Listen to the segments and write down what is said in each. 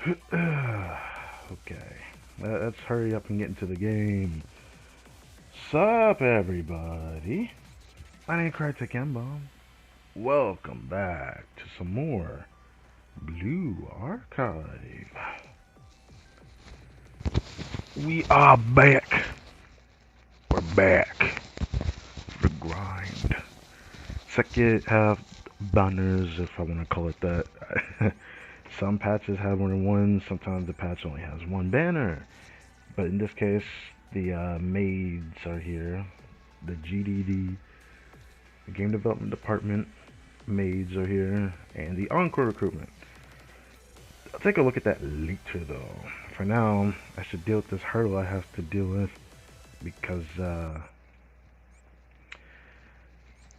Okay, let's hurry up and get into the game. Sup, everybody? My name's Crytekemba. Welcome back to some more Blue Archive. We are back. We're back. The grind. Second half banners, if I want to call it that. Some patches have more than one. Sometimes the patch only has one banner. But in this case, the maids are here. The GDD, the Game Development Department maids are here, and the Encore recruitment. I'll take a look at that later, though. For now, I should deal with this hurdle I have to deal with because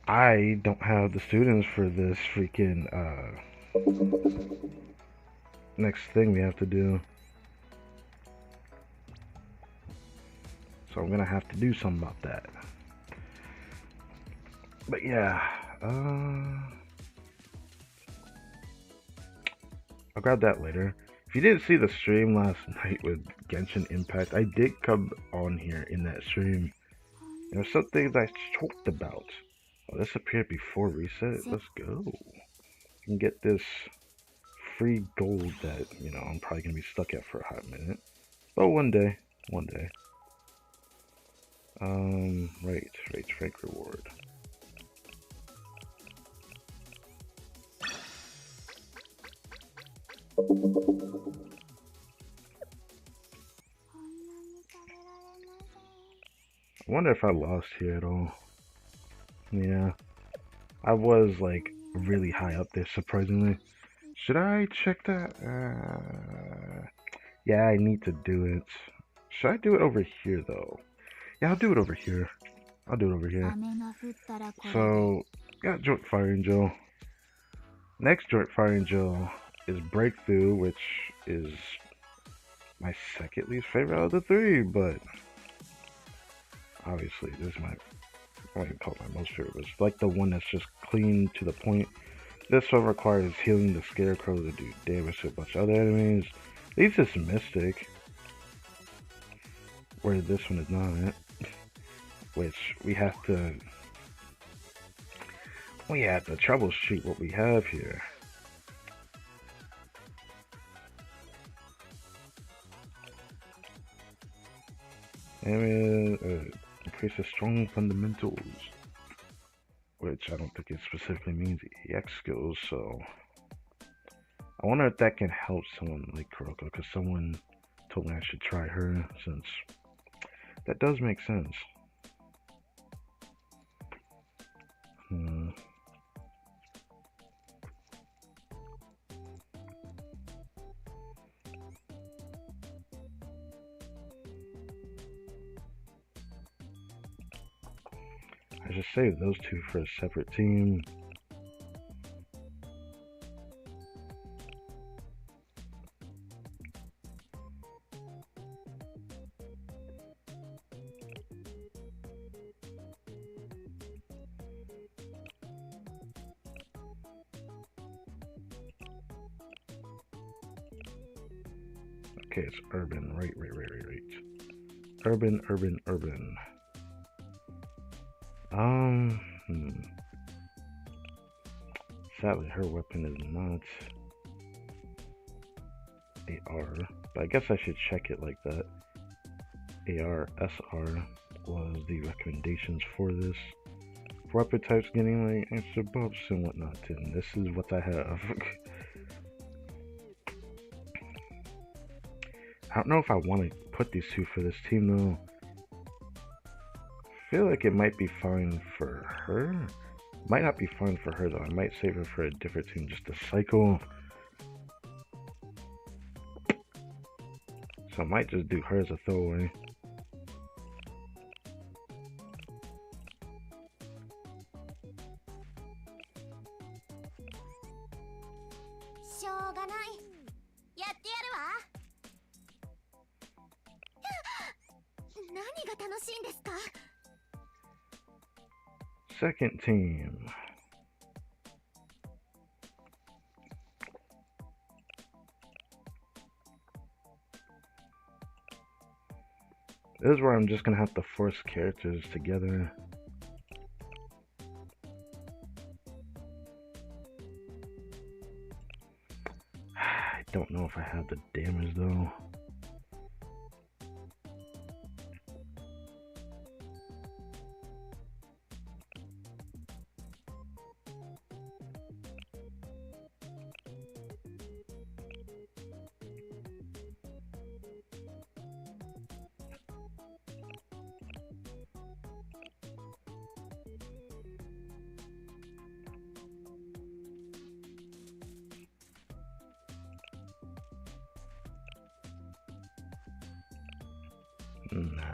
I don't have the students for this freaking next thing we have to do. So I'm gonna have to do something about that. But yeah, I'll grab that later. If you didn't see the stream last night with Genshin Impact, I did come on here in that stream. There were some things I talked about. Oh, this appeared before reset. Let's go. You can get this free gold that, I'm probably going to be stuck at for a hot minute. But one day. Right, rank reward. I wonder if I lost here at all. Yeah, I was like really high up there, surprisingly. Should I check that? Yeah, I need to do it. Should I do it over here though? Yeah, I'll do it over here. So, got Joint Fire Angel. Next Joint Fire Angel is Breakthrough, which is my second least favorite out of the three, but obviously this is I don't even call it my most favorite, but it's like the one that's just clean to the point. This one requires healing the Scarecrow to do damage to a bunch of other enemies. At least it's Mystic, where this one is not. Which we have to troubleshoot what we have here. And increases strong fundamentals, which I don't think it specifically means EX skills, so I wonder if that can help someone like Kuroko, because someone told me I should try her, since that does make sense. I should save those two for a separate team. Okay, it's urban. Right. Urban. Sadly, her weapon is not AR, but I guess I should check it like that. AR, SR was the recommendations for this. Weapon types getting like extra buffs and whatnot, and this is what I have. I don't know if I want to put these two for this team though. I feel like it might be fine for her. Might not be fine for her though. I might save her for a different team just to cycle. So I might just do her as a throwaway. Second team. This is where I'm just gonna have to force characters together. I don't know if I have the damage though. Nah.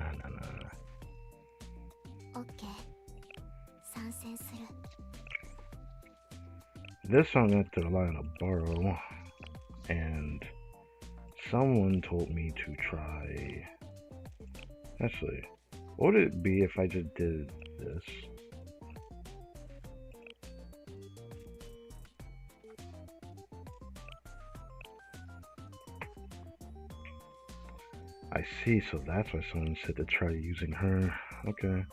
This one I have to rely on a borrow, and someone told me to try. Actually, what would it be if I just did this? I see, so that's why someone said to try using her. Okay.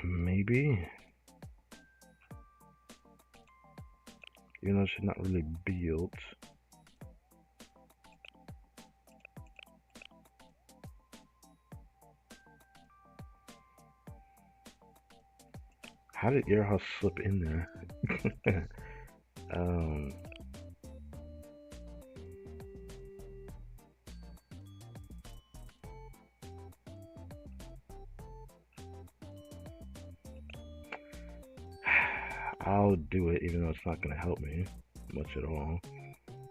Maybe. You know, she's not really built. How did Earhouse slip in there? I'll do it even though it's not going to help me much at all.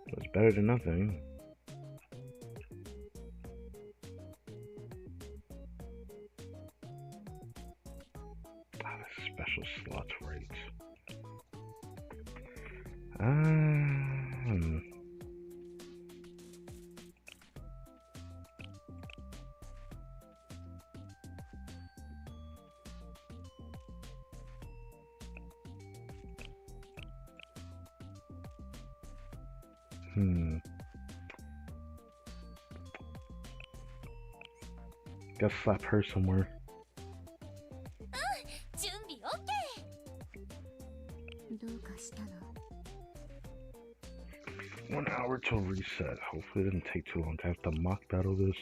It's better than nothing. Ah, the special slots right. Gotta slap her somewhere. 1 hour till reset. Hopefully it doesn't take too long to have to mock battle this.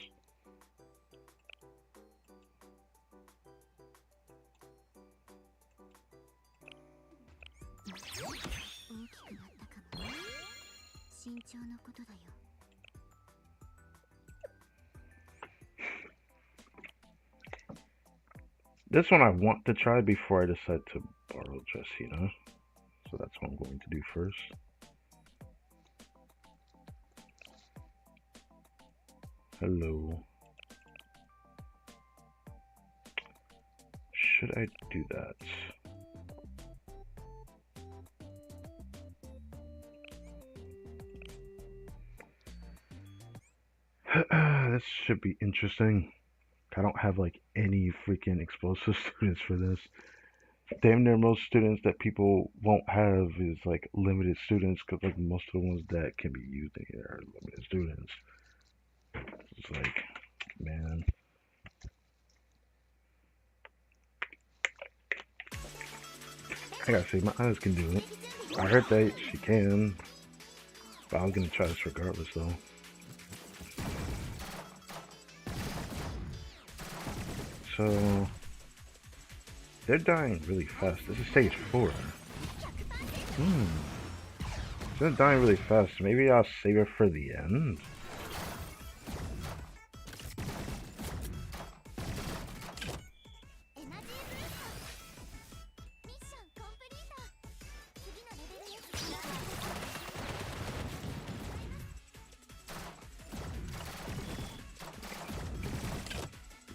This one I want to try before I decide to borrow Jessina. So that's what I'm going to do first. Hello. Should I do that? This should be interesting. I don't have like any freaking explosive students for this. Damn near most students that people won't have is like limited students, because like most of the ones that can be used in here are limited students. It's like, man. I gotta say, my eyes can do it. I heard that she can, but I was gonna try this regardless though. So, they're dying really fast. This is stage 4. They're dying really fast. Maybe I'll save it for the end.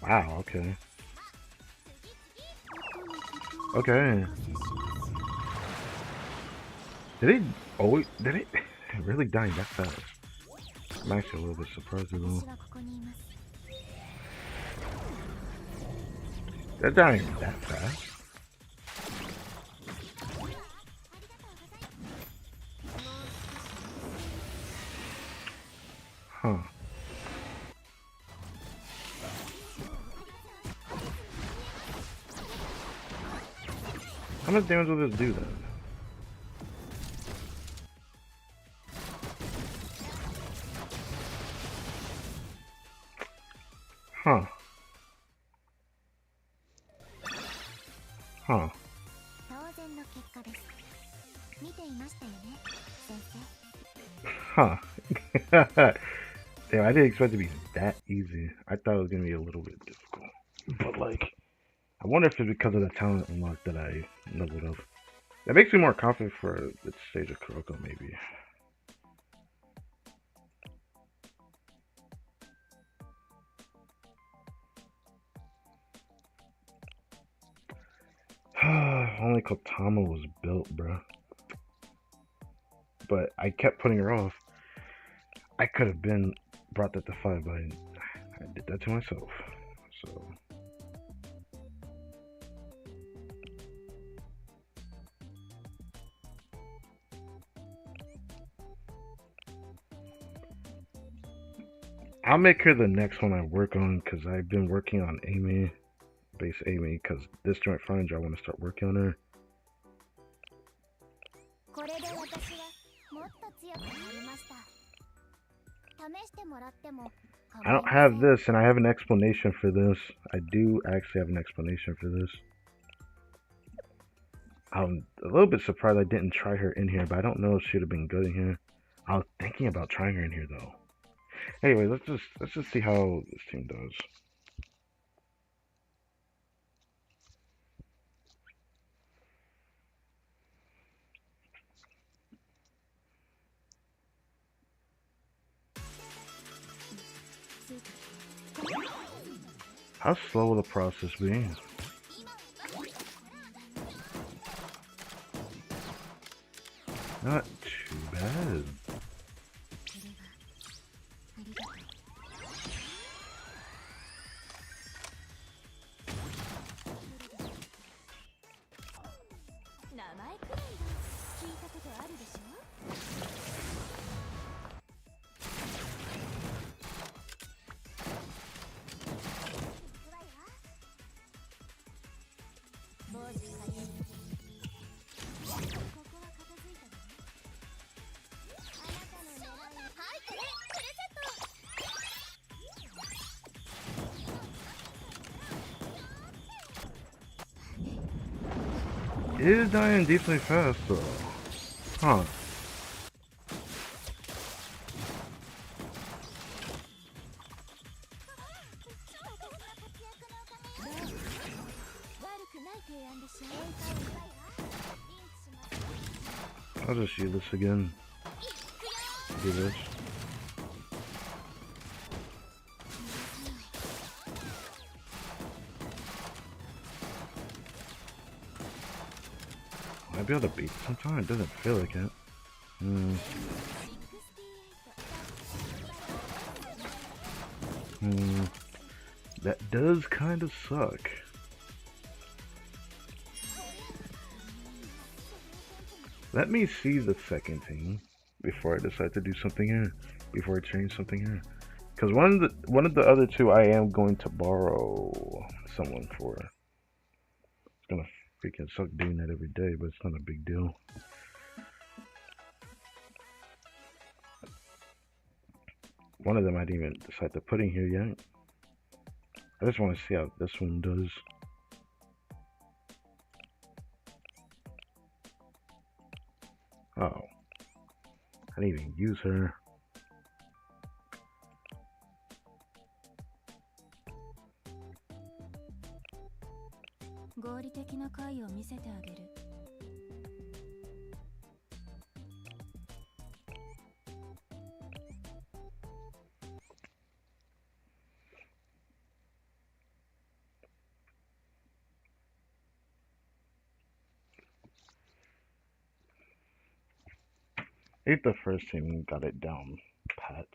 Wow, okay. Okay. Did it always, Really dying that fast. I'm actually a little bit surprised though. They're dying that fast. Huh. How much damage will this do then? Huh. Huh. Huh. Damn, I didn't expect it to be that easy. I thought it was gonna be a little bit difficult. But like, I wonder if it's because of the talent unlock that I leveled up. That makes me more confident for the stage of Kuroko, maybe. Only Kotama was built, bro. But I kept putting her off. I could have been brought that to 5, but I did that to myself. So. I'll make her the next one I work on because I've been working on Amy, base Amy, because this joint finder I want to start working on her. I don't have this, and I have an explanation for this. I do actually have an explanation for this. I'm a little bit surprised I didn't try her in here, but I don't know if she'd have been good in here. I was thinking about trying her in here though. Anyway, let's just see how this team does. How slow will the process be? Not too bad. It is dying decently fast though. Huh. I'll just use this again. Do this. Might be able to beat it sometime. It doesn't feel like it. That does kind of suck. Let me see the second team before I decide to do something here. Before I change something here. Because one of the other two I am going to borrow someone for. It's gonna freaking suck doing that every day, but it's not a big deal. One of them I didn't even decide to put in here yet. I just want to see how this one does. Oh. I didn't even use her. If the first team got it down pat,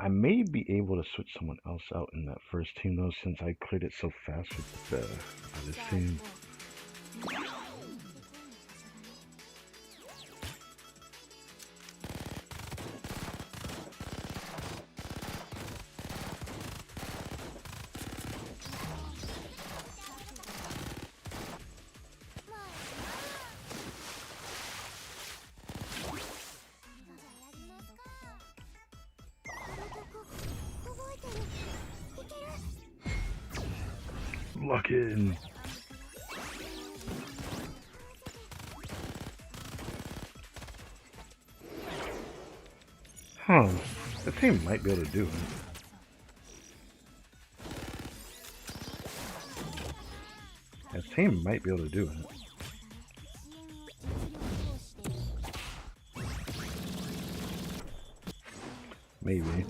I may be able to switch someone else out in that first team though, since I cleared it so fast with the other team. Lock in. Huh. The team might be able to do it. That team might be able to do it. Maybe.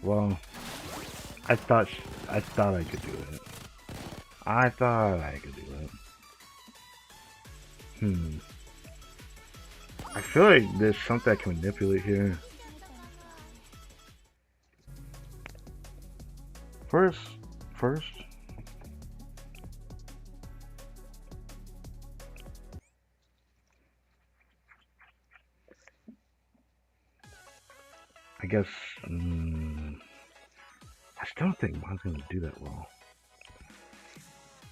Well, I thought I could do it. I thought I could do it. I feel like there's something I can manipulate here. First. I guess. I still don't think mine's gonna do that well.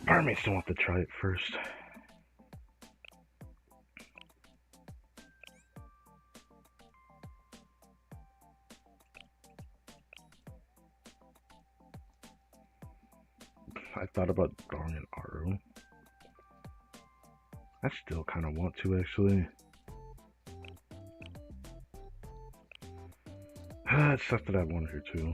Part of me still want to try it first. I thought about drawing an arrow. I still kind of want to actually. It's stuff that I want here too.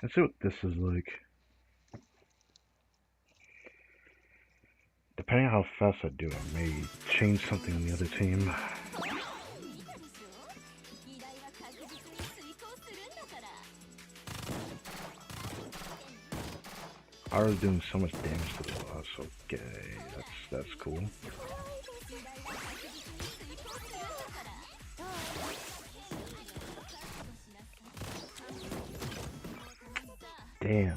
Let's see what this is like. Depending on how fast I do it, I may change something on the other team. I was doing so much damage to the boss. Okay, that's cool. Damn.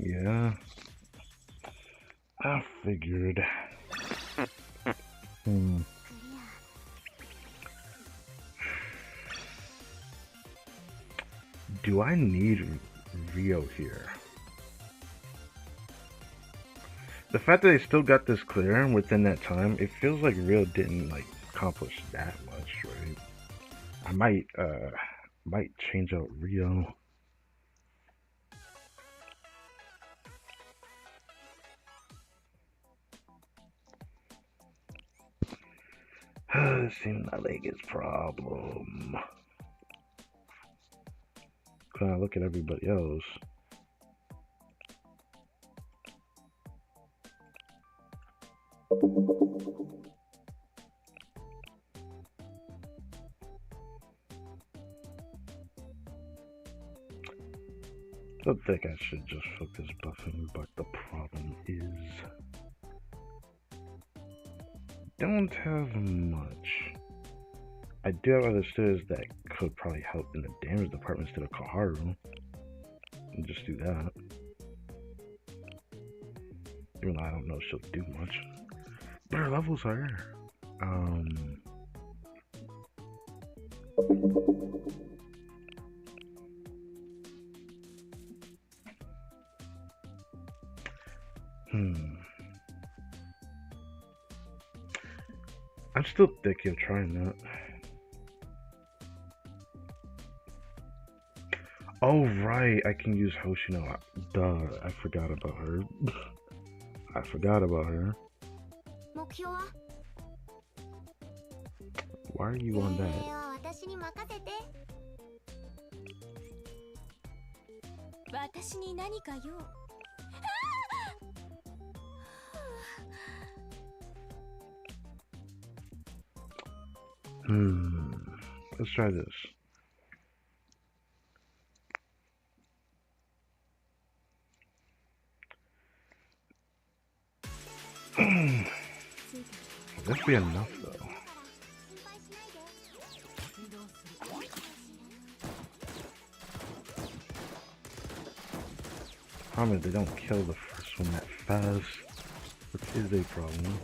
Yeah. I figured. Do I need Rio here? The fact that they still got this clear within that time, it feels like Rio didn't like accomplish that much, right? I might change out Rio. This seems like his problem. Can I look at everybody else? I think I should just focus buffing, but the problem is don't have much. I do have other students that could probably help in the damage department instead of Kaharu. And just do that. Even though I don't know if she'll do much. But her level's higher. I'm still thinking of trying that. Oh right, I can use Hoshino. Duh, I forgot about her. I forgot about her. Why are you on that? Let's try this. Will this be enough though? Problem is they don't kill the first one that fast, which is a problem.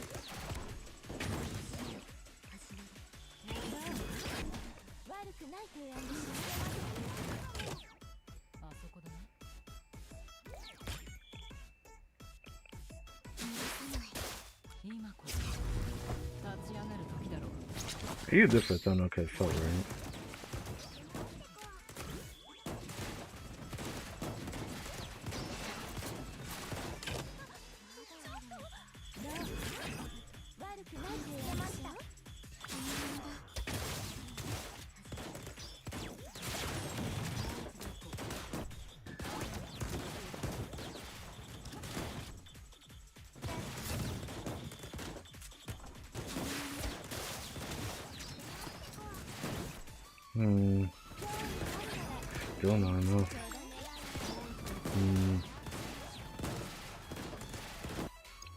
I used this for Thunder, okay, felt right. Still not enough.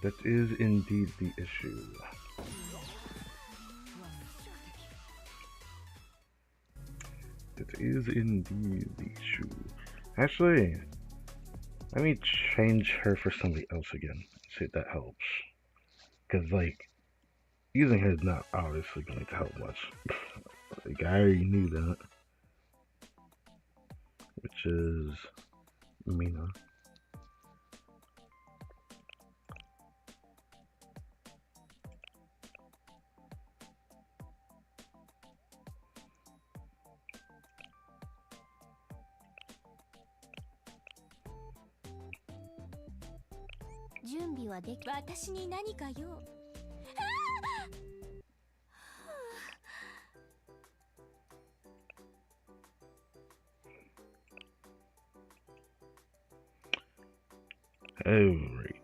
That is indeed the issue. That is indeed the issue. Actually, let me change her for somebody else again. See if that helps. Cause like, using her is not obviously going to help much. Like, I already knew that. Which is Mina. Oh, right.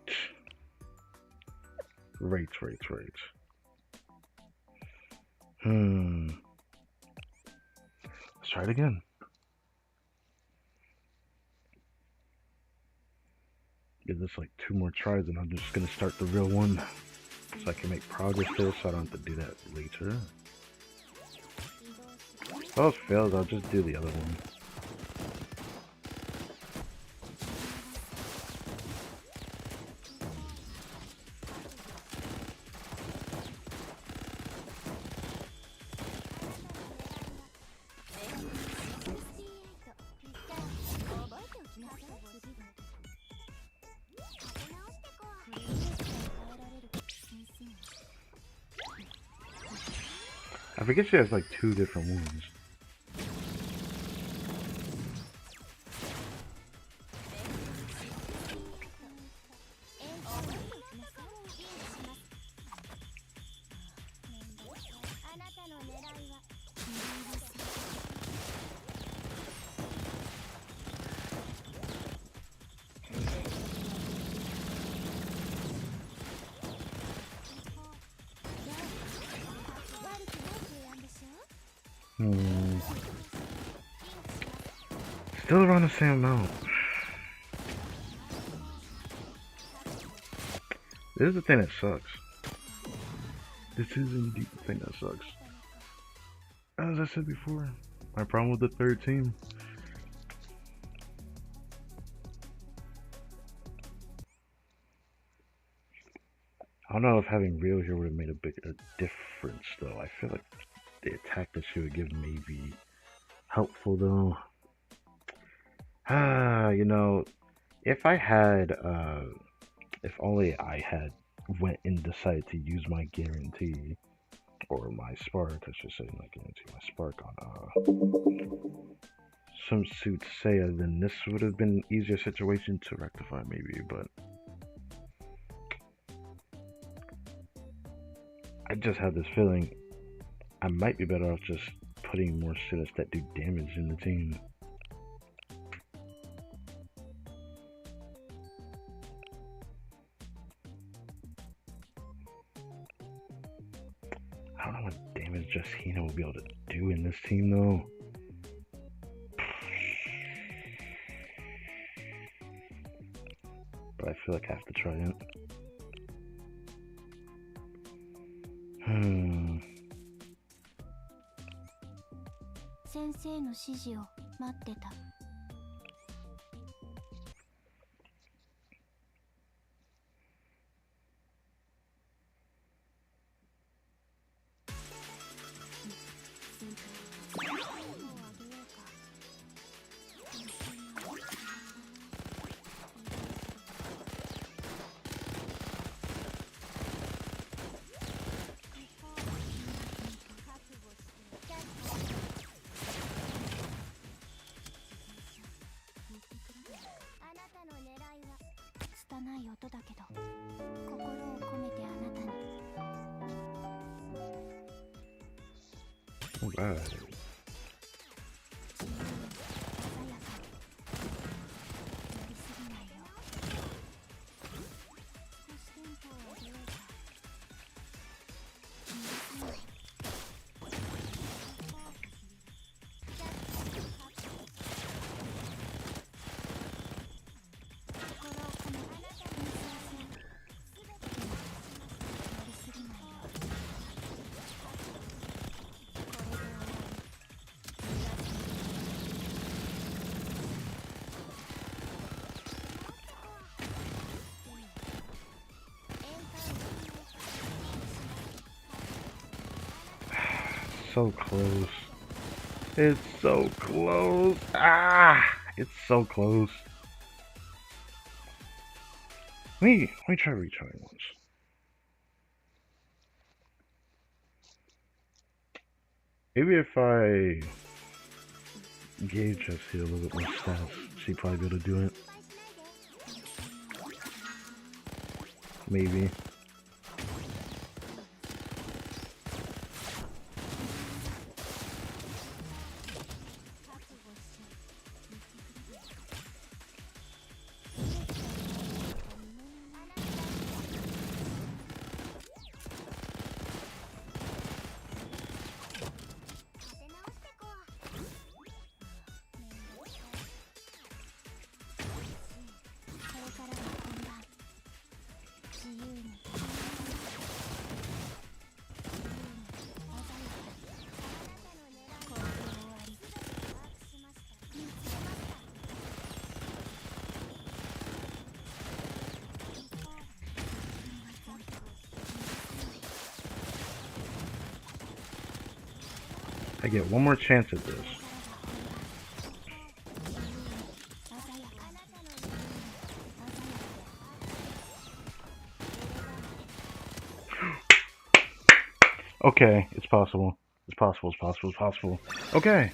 Let's try it again. Give this like 2 more tries and I'm just gonna start the real one. So I can make progress there so I don't have to do that later. If all fails, I'll just do the other one. I forget she has like 2 different wounds. Still around the same amount. This is the thing that sucks. This is indeed the thing that sucks. As I said before, my problem with the third team. I don't know if having Rio here would have made a difference, though. I feel like the attack that she would give may be helpful, though. You know, if I had, if only I had went and decided to use my guarantee, or my spark, I should say, not guarantee, my spark on, some suit Seiya, then this would have been an easier situation to rectify, maybe, but I just had this feeling I might be better off just putting more students that do damage in the team. I don't know what damage just Hina will be able to do in this team, though. But I feel like I have to try it. 先生の指示を待ってた。拙い音だけど心を込めてあなたに。Alright. So close. It's so close. It's so close. Let me try retrying once. Maybe if I gave Jessie a little bit more stats, she'd probably be able to do it. Maybe. I get one more chance at this. Okay, it's possible. It's possible, it's possible, it's possible. Okay.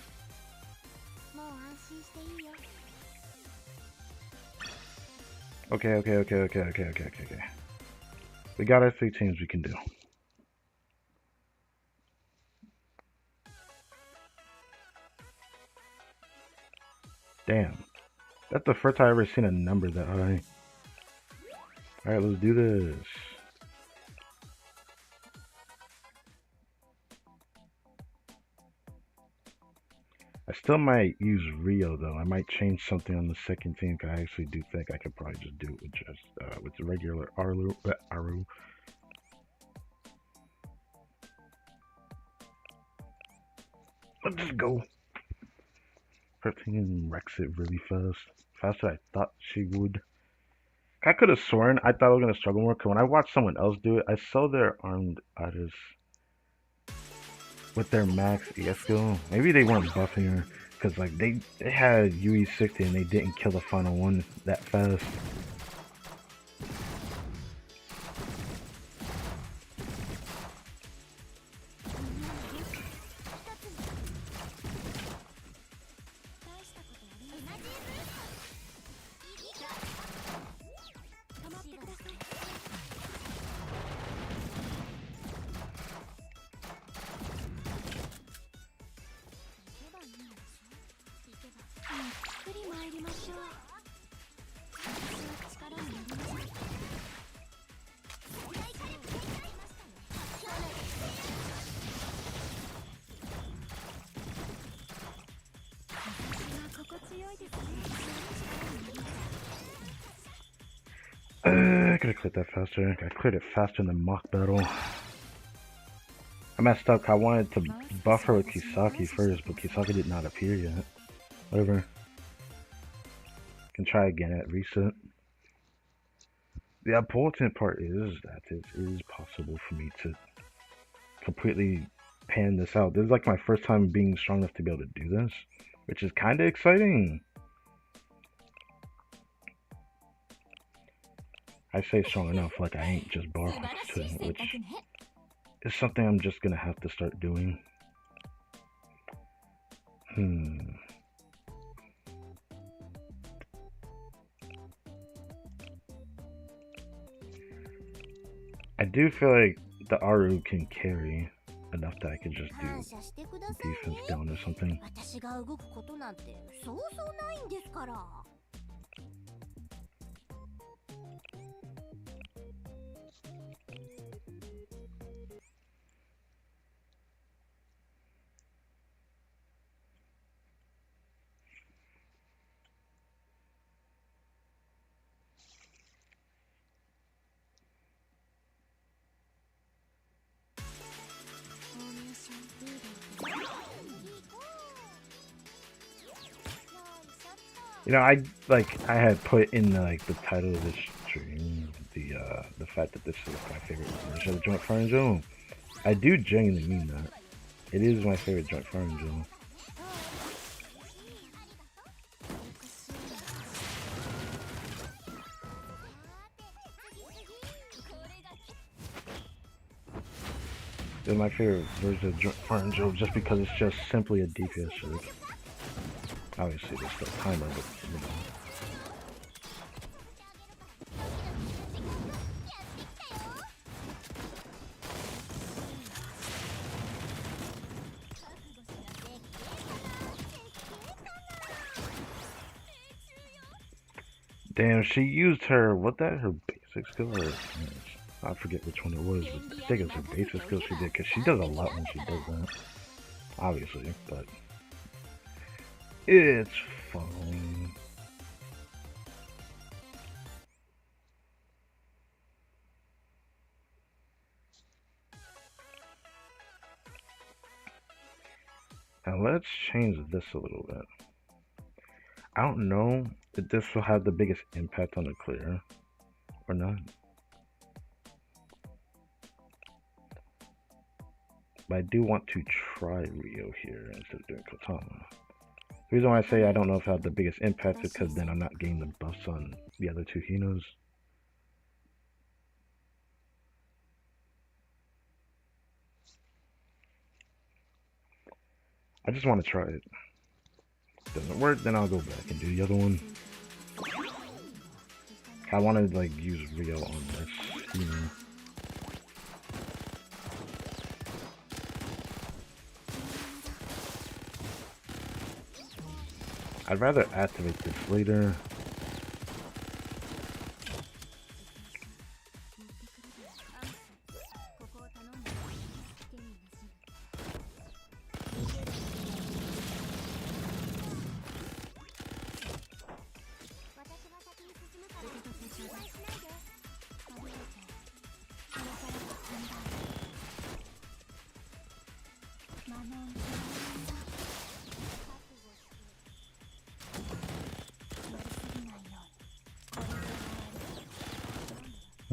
Okay. We got our 3 teams we can do. Damn. That's the first time I've ever seen a number that high. Alright, let's do this. I still might use Rio though. I might change something on the second team because I actually do think I could probably just do it with regular Aru. Let's just go. 13 wrecks it really fast. Faster than I thought she would. I could have sworn I thought I was gonna struggle more because when I watched someone else do it, I saw their armed artists with their max ES skill. Maybe they weren't buffing her because like they had UE 60 and they didn't kill the final one that fast. I could have cleared that faster. I cleared it faster in the mock battle. I messed up. I wanted to buff her with Kisaki first, but Kisaki did not appear yet. Whatever. Can try again at reset. The important part is that it is possible for me to completely pan this out. This is like my first time being strong enough to be able to do this, which is kind of exciting. I say strong enough, like I ain't just bar to it, which is something I'm just gonna have to start doing. I do feel like the Aru can carry enough that I could just do defense down or something. You know, I had put in the title of this stream the fact that this is my favorite version of the joint firing zone. I do genuinely mean that. It is my favorite joint firing zone. It's my favorite version of joint firing zone just because it's just simply a DPS trick. Obviously, there's still timer, but you know. Damn, she used her, her basic skill? Or, I forget which one it was, but I think it's her basic skill she did, because she does a lot when she does that. Obviously, but it's fine. Now let's change this a little bit. I don't know if this will have the biggest impact on the clear or not. But I do want to try Rio here instead of doing Katana. The reason why I say I don't know if it had the biggest impact is because then I'm not getting the buffs on the other two Hinos. I just want to try it. If it doesn't work, then I'll go back and do the other one. I want to use Rio on this Hino. I'd rather activate this later.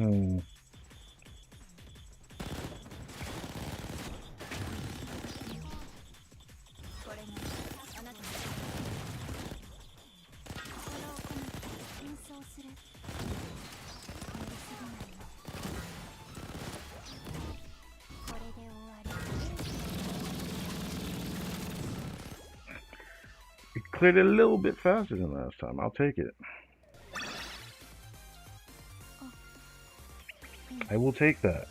Hmm. It cleared it a little bit faster than last time. I'll take it. I will take that.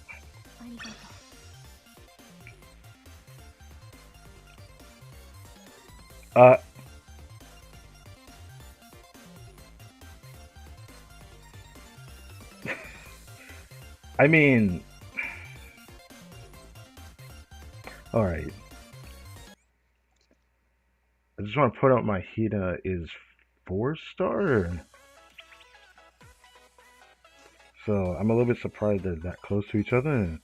Uh, I mean, alright. I just want to put out my Hina is 4-star. So I'm a little bit surprised they're that close to each other.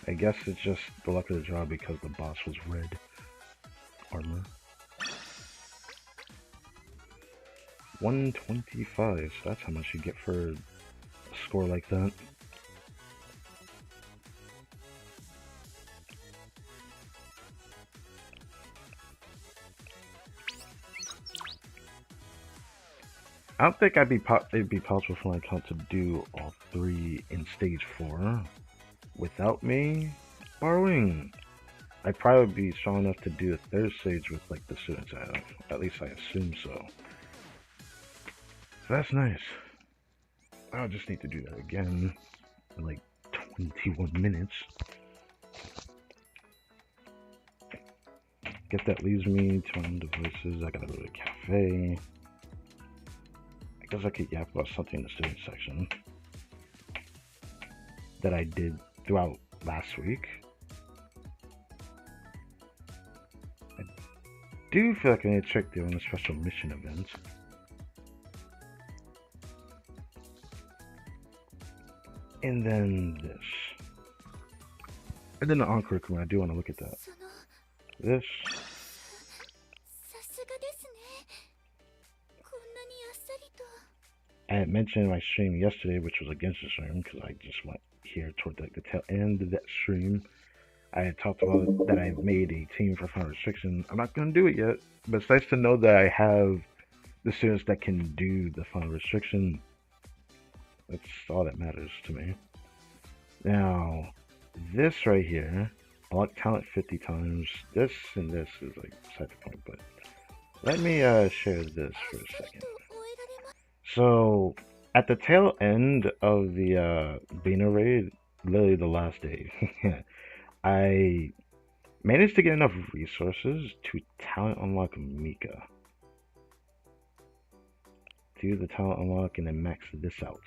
I guess it's just the luck of the draw because the boss was red armor. 125, so that's how much you get for a score like that. I don't think it'd be possible for my account to do all 3 in stage 4 without me borrowing. I'd probably be strong enough to do the 3rd stage with like the students I have. At least I assume so. So that's nice. I'll just need to do that again in like 21 minutes. Guess that leaves me 2 devices. I gotta go to the cafe. I guess I could yap about something in the student section that I did throughout last week. I do feel like I need to check the only special mission events. And then this. And then the on-curriculum, I do want to look at that. This. I had mentioned in my stream yesterday, which was against the stream, because I just went here toward the tail end of that stream. I had talked about that I made a team for Final Restriction. I'm not going to do it yet, but it's nice to know that I have the students that can do the Final Restriction. That's all that matters to me. Now, this right here, unlock talent 50 times. This and this is like beside the point, but let me share this for a second. So, at the tail end of the Bina raid, literally the last day, I managed to get enough resources to talent unlock Mika. Do the talent unlock and then max this out.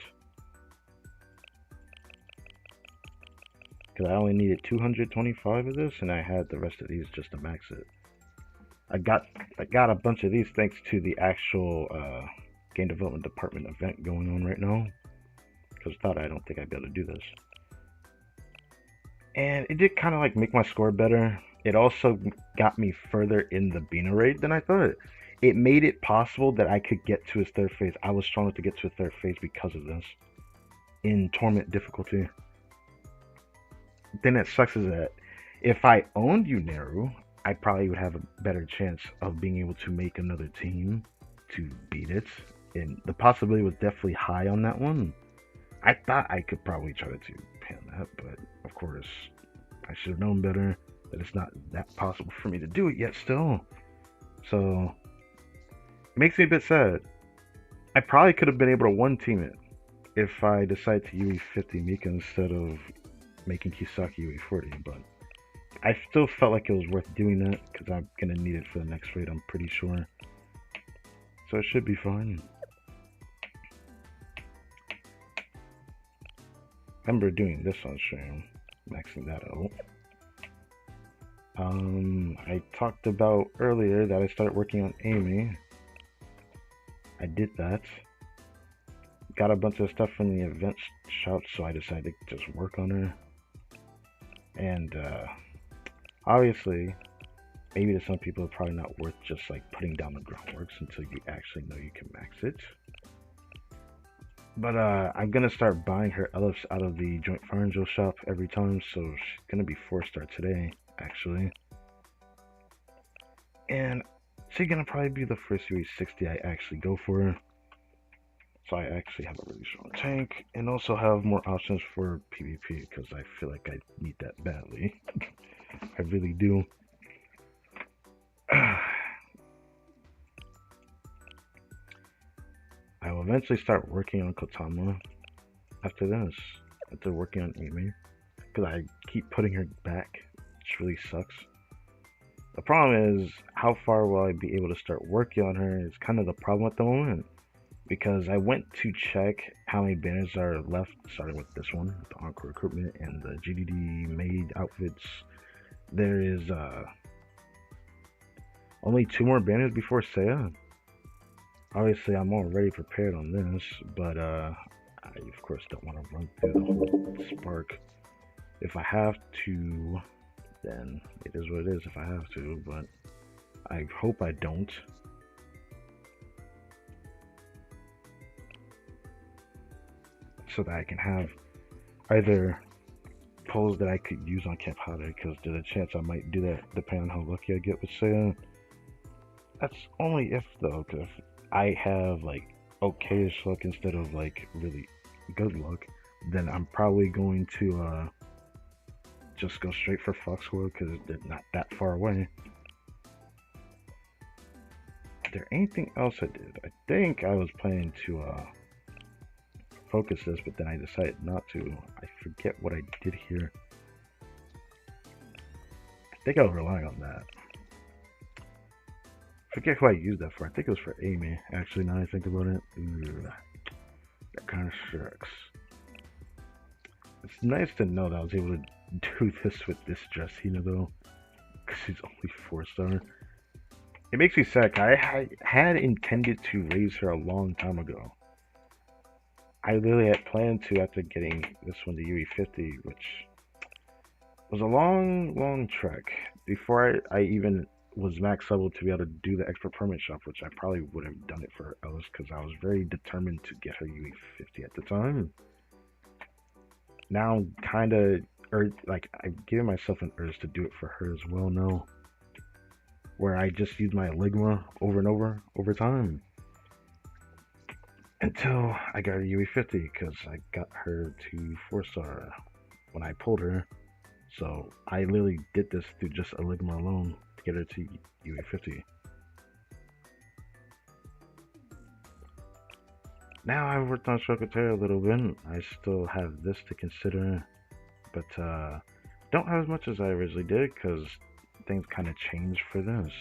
Because I only needed 225 of this, and I had the rest of these just to max it. I got a bunch of these thanks to the actual game development department event going on right now. Because I don't think I'd be able to do this. And it did kind of like make my score better. It also got me further in the Bina raid than I thought. It made it possible that I could get to his 3rd phase. I was strong enough to get to his 3rd phase because of this. In Torment difficulty. Then it sucks is that if I owned Uneru, I probably would have a better chance of being able to make another team to beat it. And the possibility was definitely high on that one. I thought I could probably try to pan that, but of course, I should have known better that it's not that possible for me to do it yet still. So, it makes me a bit sad. I probably could have been able to one-team it if I decided to UE 50 Mika instead of making Kisaki UE 40, but I still felt like it was worth doing that because I'm going to need it for the next raid, I'm pretty sure. So it should be fine. I remember doing this on stream, maxing that out. I talked about earlier that I started working on Amy. I did that. Got a bunch of stuff from the event shop, so I decided to just work on her. And obviously, maybe to some people it's probably not worth just like putting down the groundworks until you actually know you can max it. But I'm gonna start buying her ellipse out of the joint fire angel shop every time, so she's gonna be 4-star today, actually. And she's gonna probably be the first Series 60 I actually go for. So I actually have a really strong tank, and also have more options for PvP, because I feel like I need that badly. I really do. I will eventually start working on Kotama after this, after working on Amy, because I keep putting her back, which really sucks. The problem is, how far will I be able to start working on her is kind of the problem at the moment. Because I went to check how many banners are left, starting with this one, the Encore Recruitment and the GDD made outfits. There is only 2 more banners before Saya. Obviously, I'm already prepared on this, but I of course don't want to run through the whole spark. If I have to, then it is what it is if I have to, but I hope I don't. So that I can have either polls that I could use on Camp Holiday, because there's a chance I might do that depending on how lucky I get with Saya. That's only if though, because if I have like okayish luck instead of like really good luck, then I'm probably going to just go straight for Foxwood because they're not that far away. Is there anything else I did? I think I was planning to focus this, but then I decided not to. I forget what I did here. I think I'll rely on that. Forget who I used that for. I think it was for Amy, actually, now I think about it. Ooh, that kind of sucks. It's nice to know that I was able to do this with this Dressina, though, because she's only 4-star. It makes me sad. I had intended to raise her a long time ago. I literally had planned to after getting this one to UE50, which was a long trek. Before I even was max level to be able to do the expert permit shop, which I probably would have done it for Ellis because I was very determined to get her UE50 at the time. Now I'm kind of, or like, I've given myself an urge to do it for her as well now, where I just use my Ligma over and over time. Until I got her UE50, because I got her to 4-star when I pulled her. So I literally did this through just a Ligma alone to get her to UE50. Now I've worked on Chocotera a little bit. I still have this to consider, but don't have as much as I originally did because things kind of changed for this.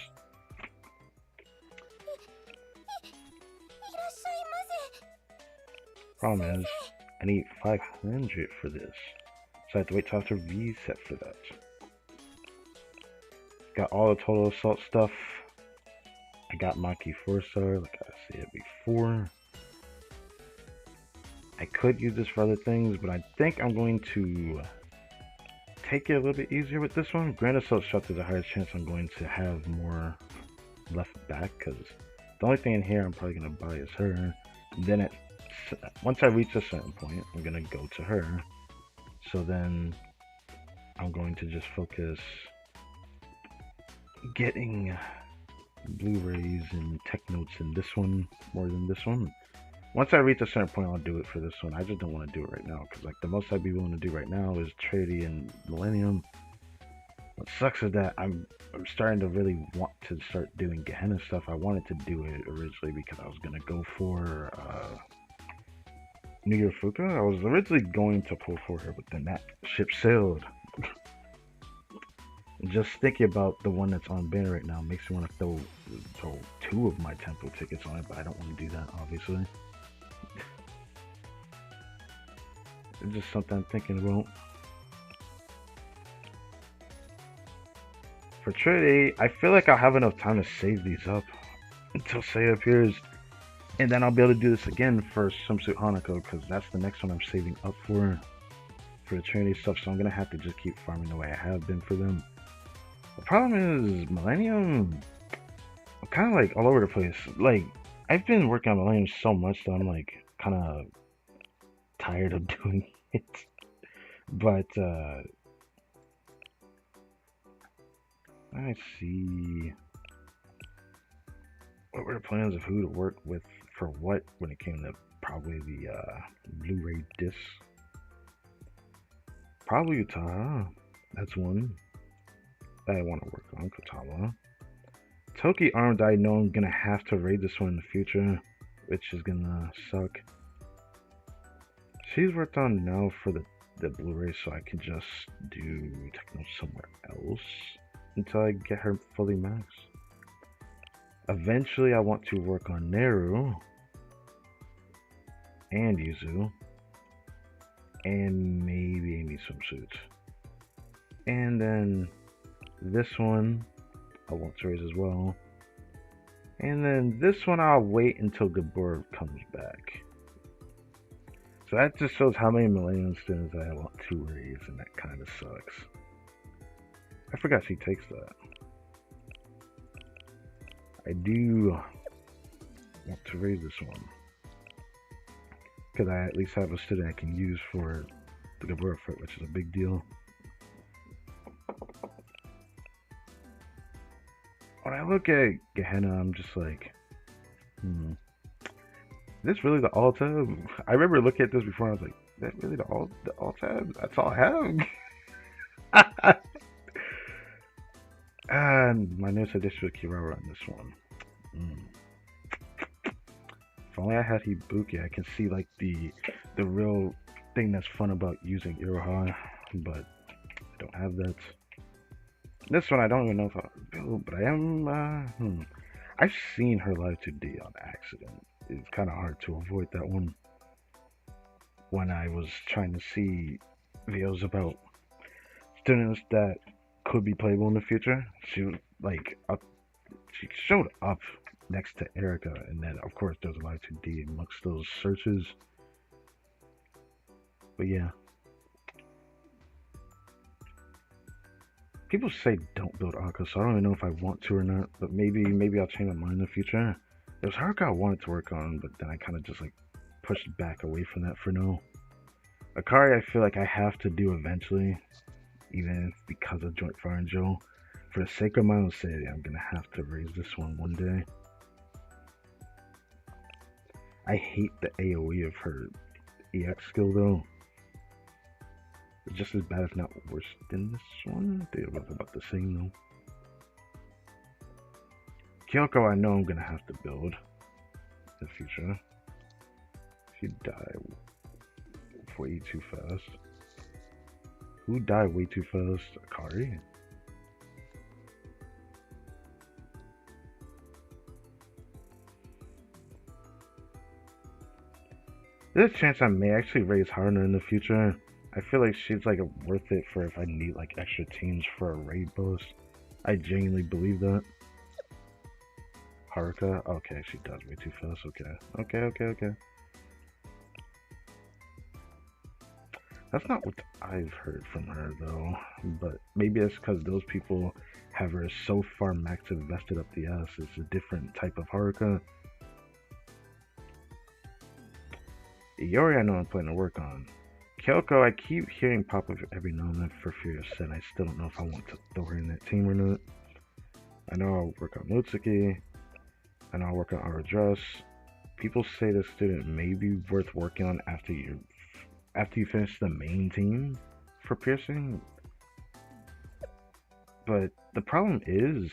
Problem is, I need 500 for this, so I have to wait till after reset for that. Got all the total assault stuff. I got Maki 4-star, like I said before. I could use this for other things, but I think I'm going to take it a little bit easier with this one. Grand Assault Shot, there's a higher chance I'm going to have more left back, because the only thing in here I'm probably going to buy is her. And then once I reach a certain point, I'm going to go to her. So then I'm going to just focus getting Blu-rays and tech notes in this one more than this one. Once I reach a certain point, I'll do it for this one. I just don't want to do it right now, because like the most I'd be willing to do right now is Trady and Millennium. What sucks is that I'm starting to really want to start doing Gehenna stuff. I wanted to do it originally because I was gonna go for New Year Fuka. I was originally going to pull for her, but then that ship sailed. Just thinking about the one that's on banner right now makes me want to throw 2 of my tempo tickets on it, but I don't want to do that, obviously. It's just something I'm thinking about. For Trinity, I feel like I'll have enough time to save these up until Say appears. And then I'll be able to do this again for Swimsuit Hanako, because that's the next one I'm saving up for the Trinity stuff. So I'm going to have to just keep farming the way I have been for them. The problem is Millennium, I'm kind of like all over the place. Like, I've been working on Millennium so much that I'm like kind of tired of doing it. But I see. What were the plans of who to work with for what when it came to probably the Blu-ray disc? Probably Utah. That's one that I want to work on. Katawa. Toki Armed, I know I'm gonna have to raid this one in the future, which is gonna suck. She's worked on now for the Blu-ray, so I can just do techno somewhere else until I get her fully maxed. Eventually, I want to work on Neru and Yuzu and maybe Amy Swimsuit. And then this one I want to raise as well. And then this one I'll wait until Gabor comes back. So that just shows how many Millennium Stones I want to raise, and that kind of sucks. I forgot she takes that. I do want to raise this one. Because I at least have a student I can use for the Gabor fight, which is a big deal. When I look at Gehenna, I'm just like, is this really the all tab? I remember looking at this before and I was like, is that really the all tab? That's all I have? And my notes said this was Kirara on this one. If only I had Hibuki, I can see like the real thing that's fun about using Iroha, but I don't have that. This one I don't even know if I'll build, but I am, I've seen her live 2D on accident. It's kind of hard to avoid that one. When I was trying to see videos about students that could be playable in the future, she was like she showed up next to Erica, and then of course there's a live 2D amongst those searches. But yeah. People say don't build Akka, so I don't even know if I want to or not, but maybe I'll change my mind in the future. There was Haruka I wanted to work on, but then I kind of just like pushed back away from that for now. Akari I feel like I have to do eventually, even if because of Joint Fire and Joe. For the sake of my own sanity, I'm gonna have to raise this one day. I hate the AoE of her EX skill though. It's just as bad, if not worse, than this one. They're about the same though. Kyoko, I know I'm gonna have to build in the future. She died way too fast. Who died way too fast? Akari? There's a chance I may actually raise Haruna in the future. I feel like she's like worth it for if I need like extra teams for a raid boss. I genuinely believe that. Haruka? Okay, she does way too fast. Okay. That's not what I've heard from her though. But maybe it's because those people have her so far maxed and vested up the ass. It's a different type of Haruka. Iori I know I'm planning to work on. Kyoko, I keep hearing pop up every now and then for Furious Sen. I still don't know if I want to throw her in that team or not. I know I'll work on Mutsuki. I know I'll work on Aura Dress. People say this student may be worth working on after you finish the main team for piercing. But the problem is,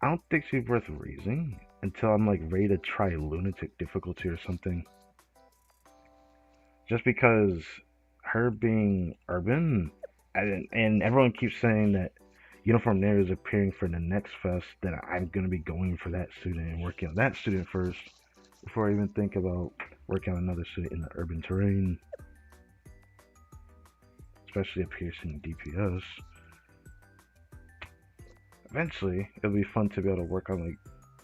I don't think she's worth raising until I'm like ready to try Lunatic difficulty or something. Just because her being urban, and everyone keeps saying that Uniform Nair is appearing for the next fest, then I'm going to be going for that student and working on that student first before I even think about working on another student in the urban terrain. Especially a piercing DPS. Eventually, it'll be fun to be able to work on like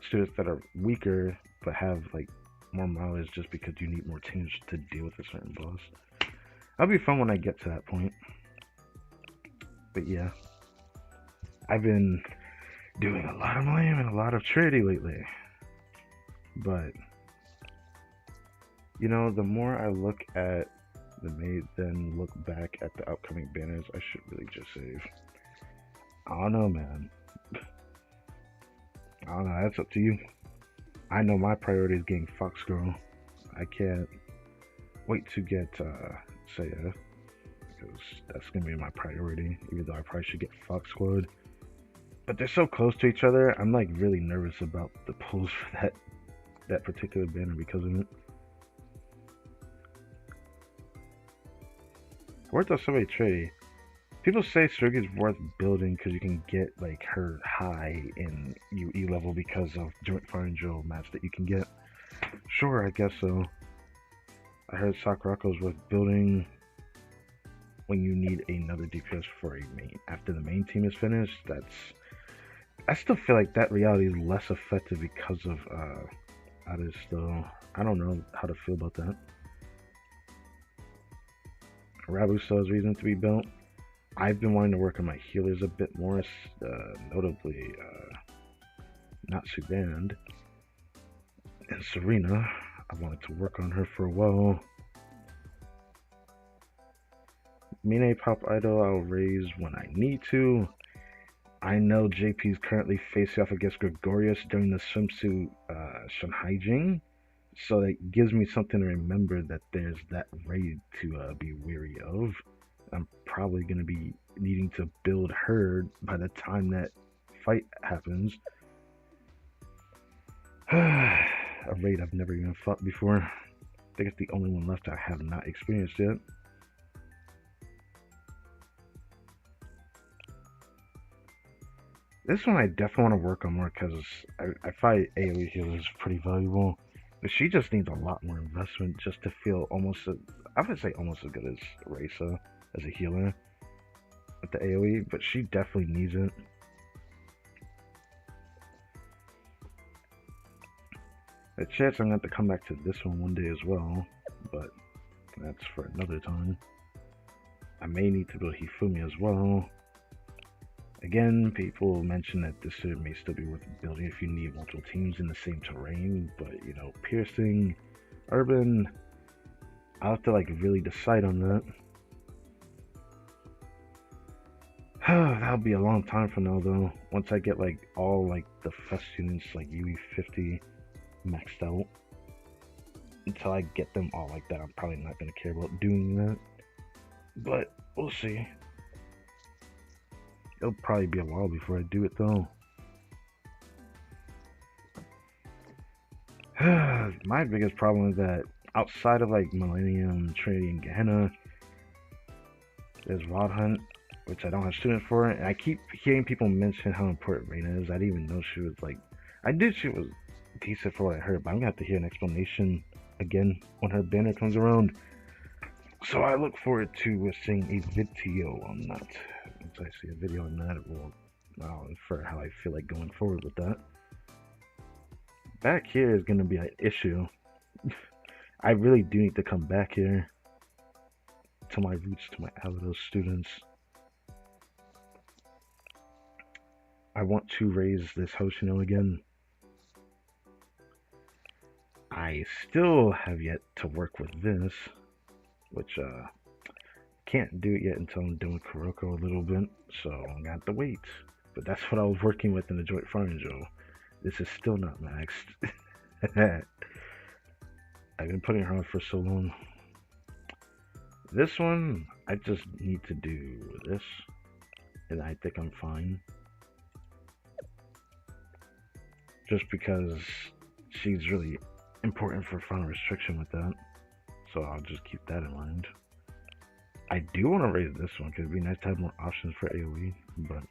students that are weaker but have like more mileage just because you need more teams to deal with a certain boss. That'll be fun when I get to that point. But yeah, I've been doing a lot of Millennium and a lot of Trinity lately. But You know, the more I look at the mate, then look back at the upcoming banners, I should really just save. I don't know, man. I don't know. That's up to you. I know my priority is getting Fox Girl. I can't wait to get Saya because that's gonna be my priority. Even though I probably should get Fox Squad, but they're so close to each other. I'm like really nervous about the pulls for that particular banner because of it. Worth of somebody trade. People say Sergey's worth building because you can get like her high in UE level because of joint fire and drill mats that you can get. Sure, I guess so. I heard Sakurako's worth building when you need another DPS for a main. After the main team is finished, I still feel like that reality is less effective because of others though. I don't know how to feel about that. Rabu still has reason to be built. I've been wanting to work on my healers a bit more, notably Natsuband and Serena. I wanted to work on her for a while. Mine Pop Idol I'll raise when I need to. I know JP's currently facing off against Gregorius during the swimsuit Shanhaijing, so that gives me something to remember that there's that raid to be weary of. I'm probably going to be needing to build her by the time that fight happens. A raid I've never even fought before. I think it's the only one left I have not experienced yet. This one I definitely want to work on more because I find AoE healer is pretty valuable. But she just needs a lot more investment just to feel almost, I would say almost as good as Raisa as a healer with the AoE, but she definitely needs it. A chance I'm going to have to come back to this one day as well, but that's for another time. I may need to build Hifumi as well. Again, people mention that this may still be worth building if you need multiple teams in the same terrain, but you know, piercing, urban, I'll have to like really decide on that. That'll be a long time from now though. Once I get like all like the fest units like UE50 maxed out. Until I get them all like that, I'm probably not gonna care about doing that. But we'll see. It'll probably be a while before I do it though. My biggest problem is that outside of like Millennium, Trinity, and Gehenna, there's Rod Hunt, which I don't have students for, and I keep hearing people mention how important Reina is. I didn't even know she was like, I did she was decent for what I heard, but I'm gonna have to hear an explanation again when her banner comes around. So I look forward to seeing a video on that. Once I see a video on that, I'll infer how I feel like going forward with that. Back here is going to be an issue. I really do need to come back here to my roots, to my Alados students. I want to raise this Hoshino again. I still have yet to work with this, which can't do it yet until I'm doing Kuroko a little bit, so I'm gonna have to wait. But that's what I was working with in the Joint Fire Angel. This is still not maxed. I've been putting her on for so long. This one, I just need to do this, and I think I'm fine. Just because she's really important for final restriction with that, so I'll just keep that in mind. I do want to raise this one because it'd be nice to have more options for AoE, but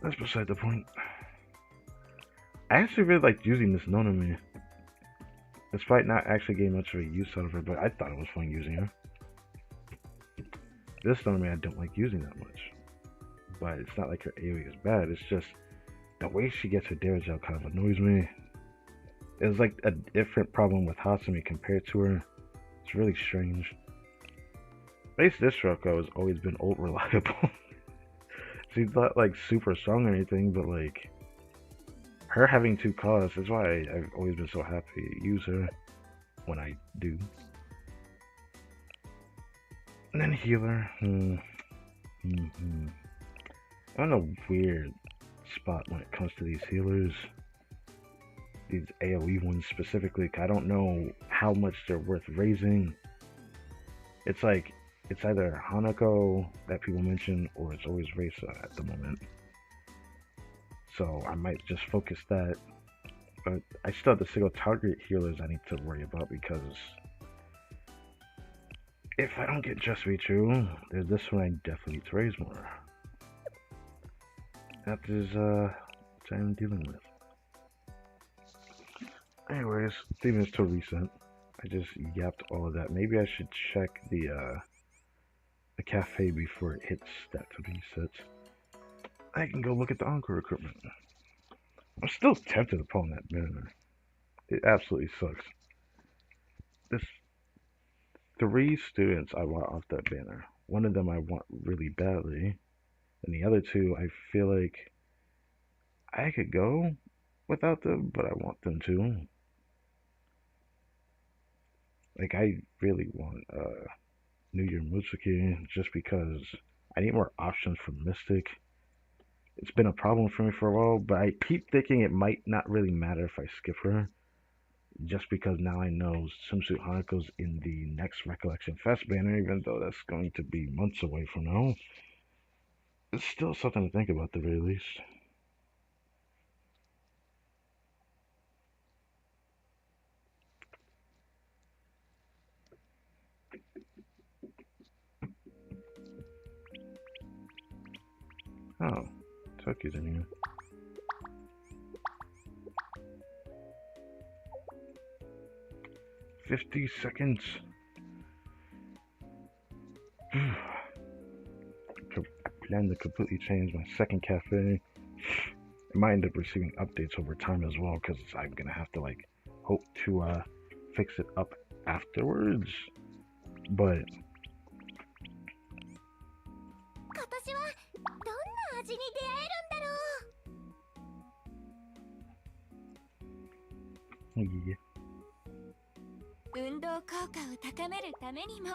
that's beside the point. I actually really liked using this Nonami, despite not actually getting much of a use out of her, but I thought it was fun using her. This Nonami I don't like using that much, but it's not like her AoE is bad, it's just the way she gets her damage out kind of annoys me. It's like a different problem with Hatsumi compared to her. It's really strange. Base this Roko has always been old reliable. She's not like super strong or anything, but like her having 2 costs is why I've always been so happy to use her. when I do. And then healer. I'm in a weird spot when it comes to these healers. These AoE ones specifically. I don't know how much they're worth raising. It's like, it's either Hanako that people mention, or it's always Resa at the moment. So I might just focus that. But I still have the single target healers I need to worry about, because if I don't get Just Reach-U, there's this one I definitely need to raise more. That is what I'm dealing with. Anyways, Demons to reset. I just yapped all of that. Maybe I should check the cafe before it hits that reset. I can go look at the Encore equipment. I'm still tempted upon that banner. It absolutely sucks. There's 3 students I want off that banner. One of them I want really badly, and the other 2 I feel like I could go without them, but I want them to. Like, I really want New Year Mutsuki, just because I need more options for Mystic. It's been a problem for me for a while, but I keep thinking it might not really matter if I skip her, just because now I know Swimsuit Hanako's in the next Recollection Fest banner, even though that's going to be months away from now. It's still something to think about at the very least. Oh, Tucky's in here. "50 seconds. I plan to completely change my second cafe. I might end up receiving updates over time as well, because I'm gonna have to like hope to fix it up afterwards. But 今年はどんな味に出会えるんだろう。 yeah. 運動効果を高めるためにも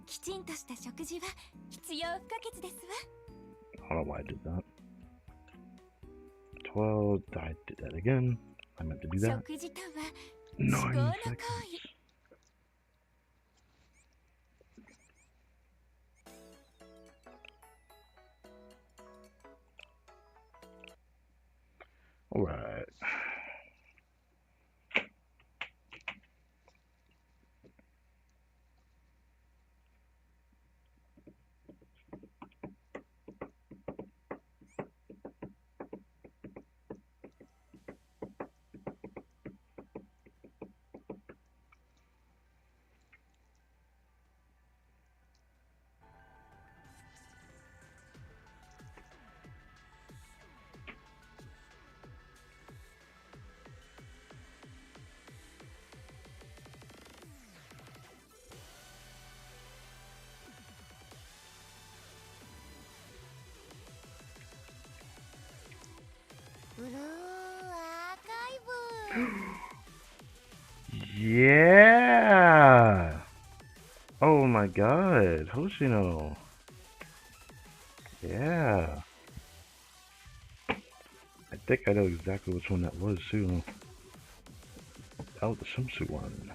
きちんとした食事は必要不可欠ですわ。 I don't know why I did that. 12. I did that again. I meant to do that. 食事とは 9 至高の行 seconds. 為。 Alright. Yeah! Oh my god, Hoshino. Yeah. I think I know exactly which one that was too. That was the swimsuit one.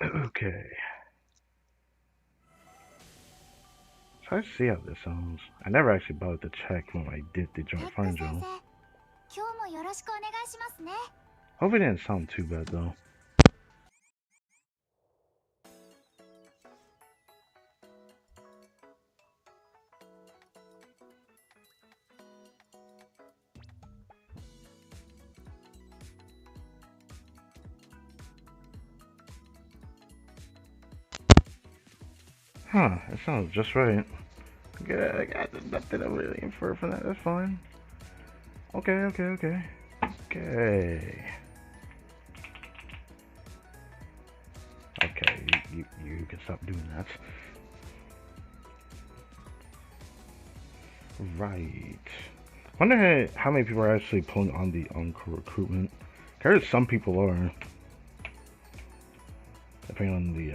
Okay. So I see how this sounds. I never actually bothered to check when I did the joint fire drill. 今日もよろしくお願いしますね。 Hope it didn't sound too bad though. Huh, it sounds just right. Good, I got nothing I'm really infer from that, that's fine. Okay. Okay. Okay, you stop doing that. Right. Wonder how many people are actually pulling on the Encore recruitment. I heard some people are. Depending on the,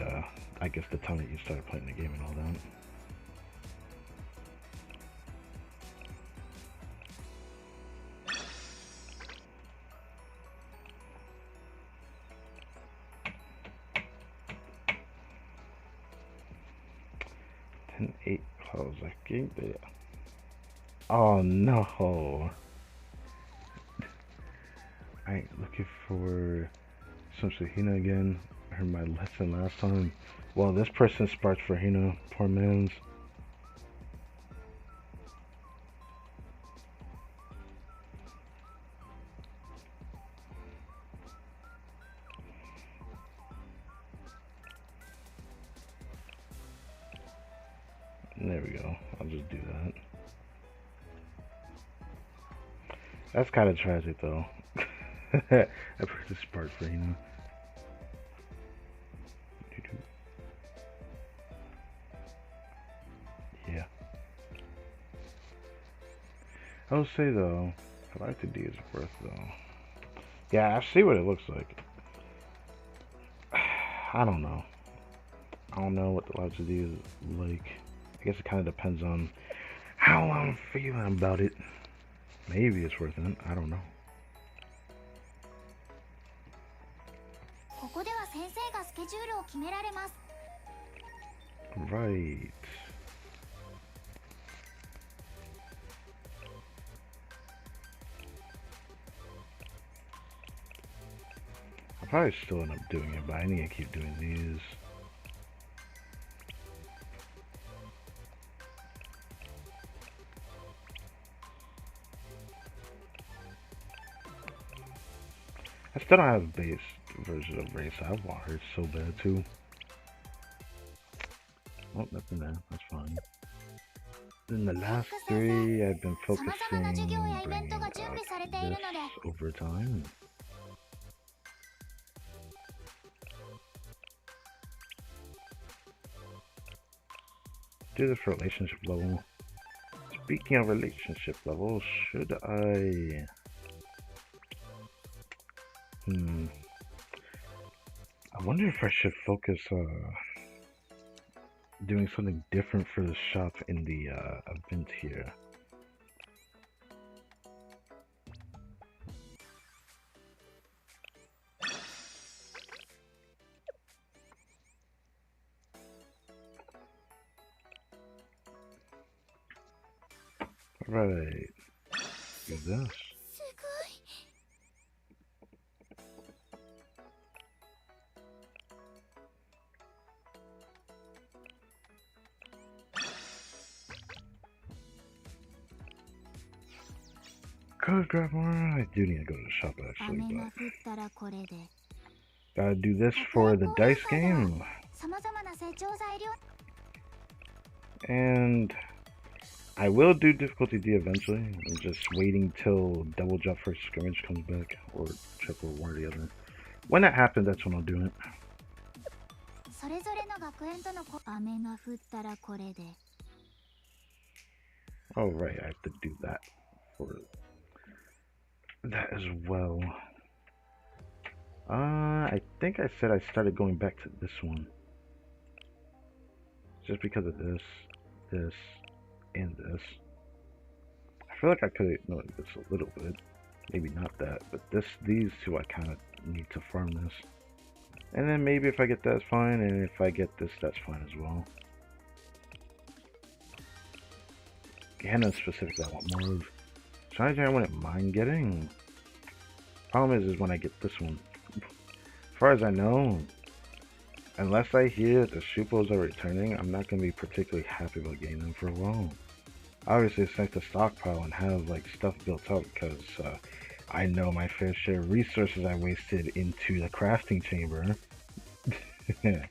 I guess the time that you started playing the game and all that. Eight close. I gave it. Oh no! I ain't looking for some Hina again. I heard my lesson last time. Well, this person sparked for Hina. Poor man's. There we go. I'll just do that. That's kind of tragic though. I put the spark for Hina. Yeah. I will say though, I like the D is worth though. Yeah, I see what it looks like. I don't know. I don't know what the Logic D is like. I guess it kind of depends on how I'm feeling about it. Maybe it's worth it. I don't know. Right. I'll probably still end up doing it, but I need to keep doing these. I still don't have a base version of Race. I want her so bad too. Oh, nothing there. That's fine. In the last three, I've been focusing bringing up this over time. Do this for relationship level. Speaking of relationship levels, should I... I wonder if I should focus doing something different for the shop in the event here. Right. Do this. Could grab more. I do need to go to the shop actually, but gotta do this for the dice game. And I will do difficulty D eventually. I'm just waiting till double jump first scrimmage comes back, or triple, one or the other. When that happens, that's when I'll do it. Oh right, I have to do that for that as well. I think I said I started going back to this one. Just because of this, and this. I feel like I could ignore this a little bit. Maybe not that, but these two I kind of need to farm this. And then maybe if I get that, fine, and if I get this, that's fine as well. Ganon specifically I want more of. Strategy I wouldn't mind getting. Problem is when I get this one. As far as I know, unless I hear that the Shupos are returning, I'm not going to be particularly happy about getting them for a while. Obviously, it's nice to stockpile and have like stuff built up because I know my fair share of resources I wasted into the crafting chamber. Been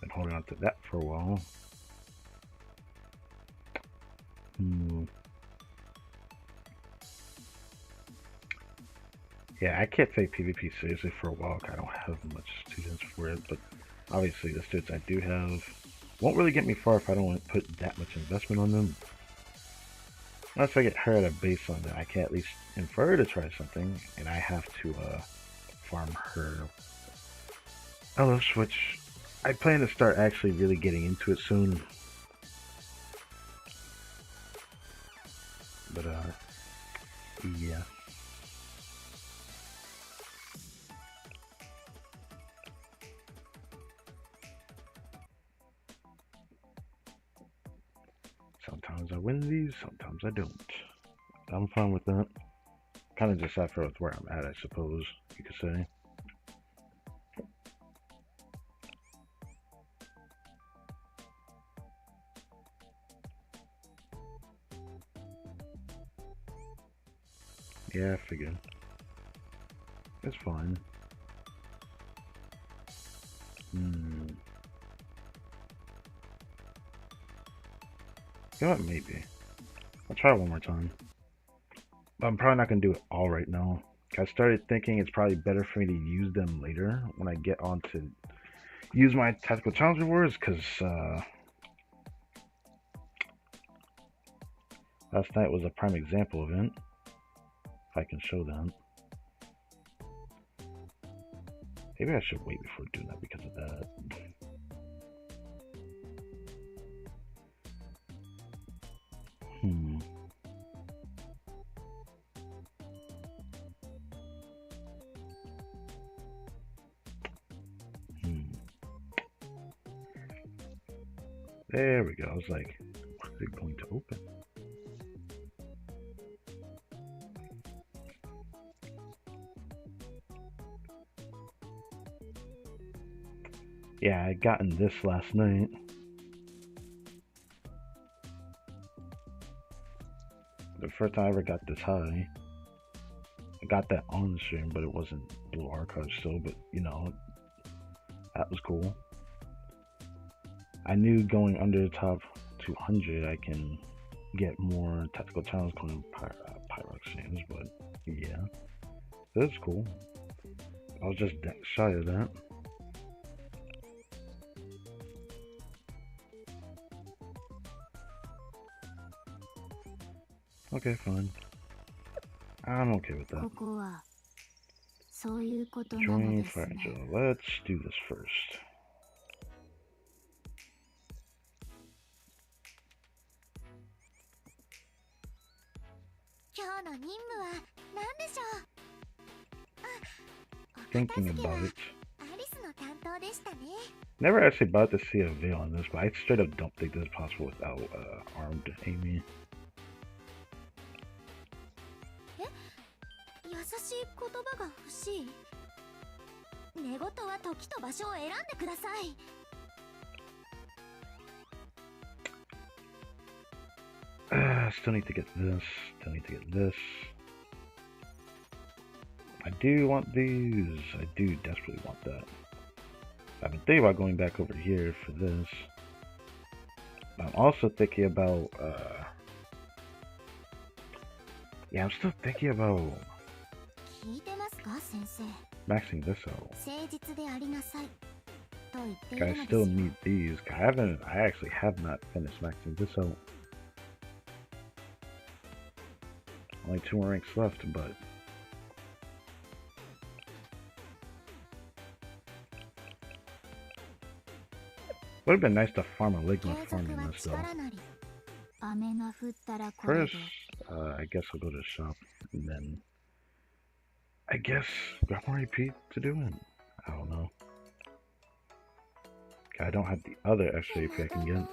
holding on to that for a while. Yeah, I can't take PvP seriously for a while. I don't have much students for it, but obviously the students I do have won't really get me far if I don't put that much investment on them. Unless I get her at a baseline that I can at least infer to try something, and I have to farm her Ellis, which I plan to start actually really getting into it soon. But yeah. Sometimes I win these, sometimes I don't. I'm fine with that. Kind of just after with where I'm at, I suppose you could say. Yeah, I figured. It's fine. You know what? Maybe. I'll try one more time. But I'm probably not going to do it all right now. I started thinking it's probably better for me to use them later when I get on to use my tactical challenge rewards, because last night was a prime example event. If I can show that. Maybe I should wait before doing that because of that. There we go. I was like, where's it going to open? Yeah, I gotten this last night. The first time I ever got this high. I got that on stream, but it wasn't blue archive still, but you know, that was cool. I knew going under the top 200 I can get more tactical challenge calling pyroxenes, but yeah, that's cool. I was just shy of that. Okay, fine. I'm okay with that. Join Fire Angel. Let's do this first. Thinking about it. Never actually bought to see a veil on this, but I straight up don't think this is possible without armed Amy. Still need to get this. Still need to get this. I do want these. I do desperately want that. I've been thinking about going back over here for this. I'm also thinking about, yeah, I'm still thinking about maxing this out. I still need these. I actually have not finished maxing this out. Only 2 more ranks left, but would have been nice to farm a Ligma farming this though. First, I guess I'll go to the shop, and then I guess grab more AP to do it. I don't know. I don't have the other extra AP I can get.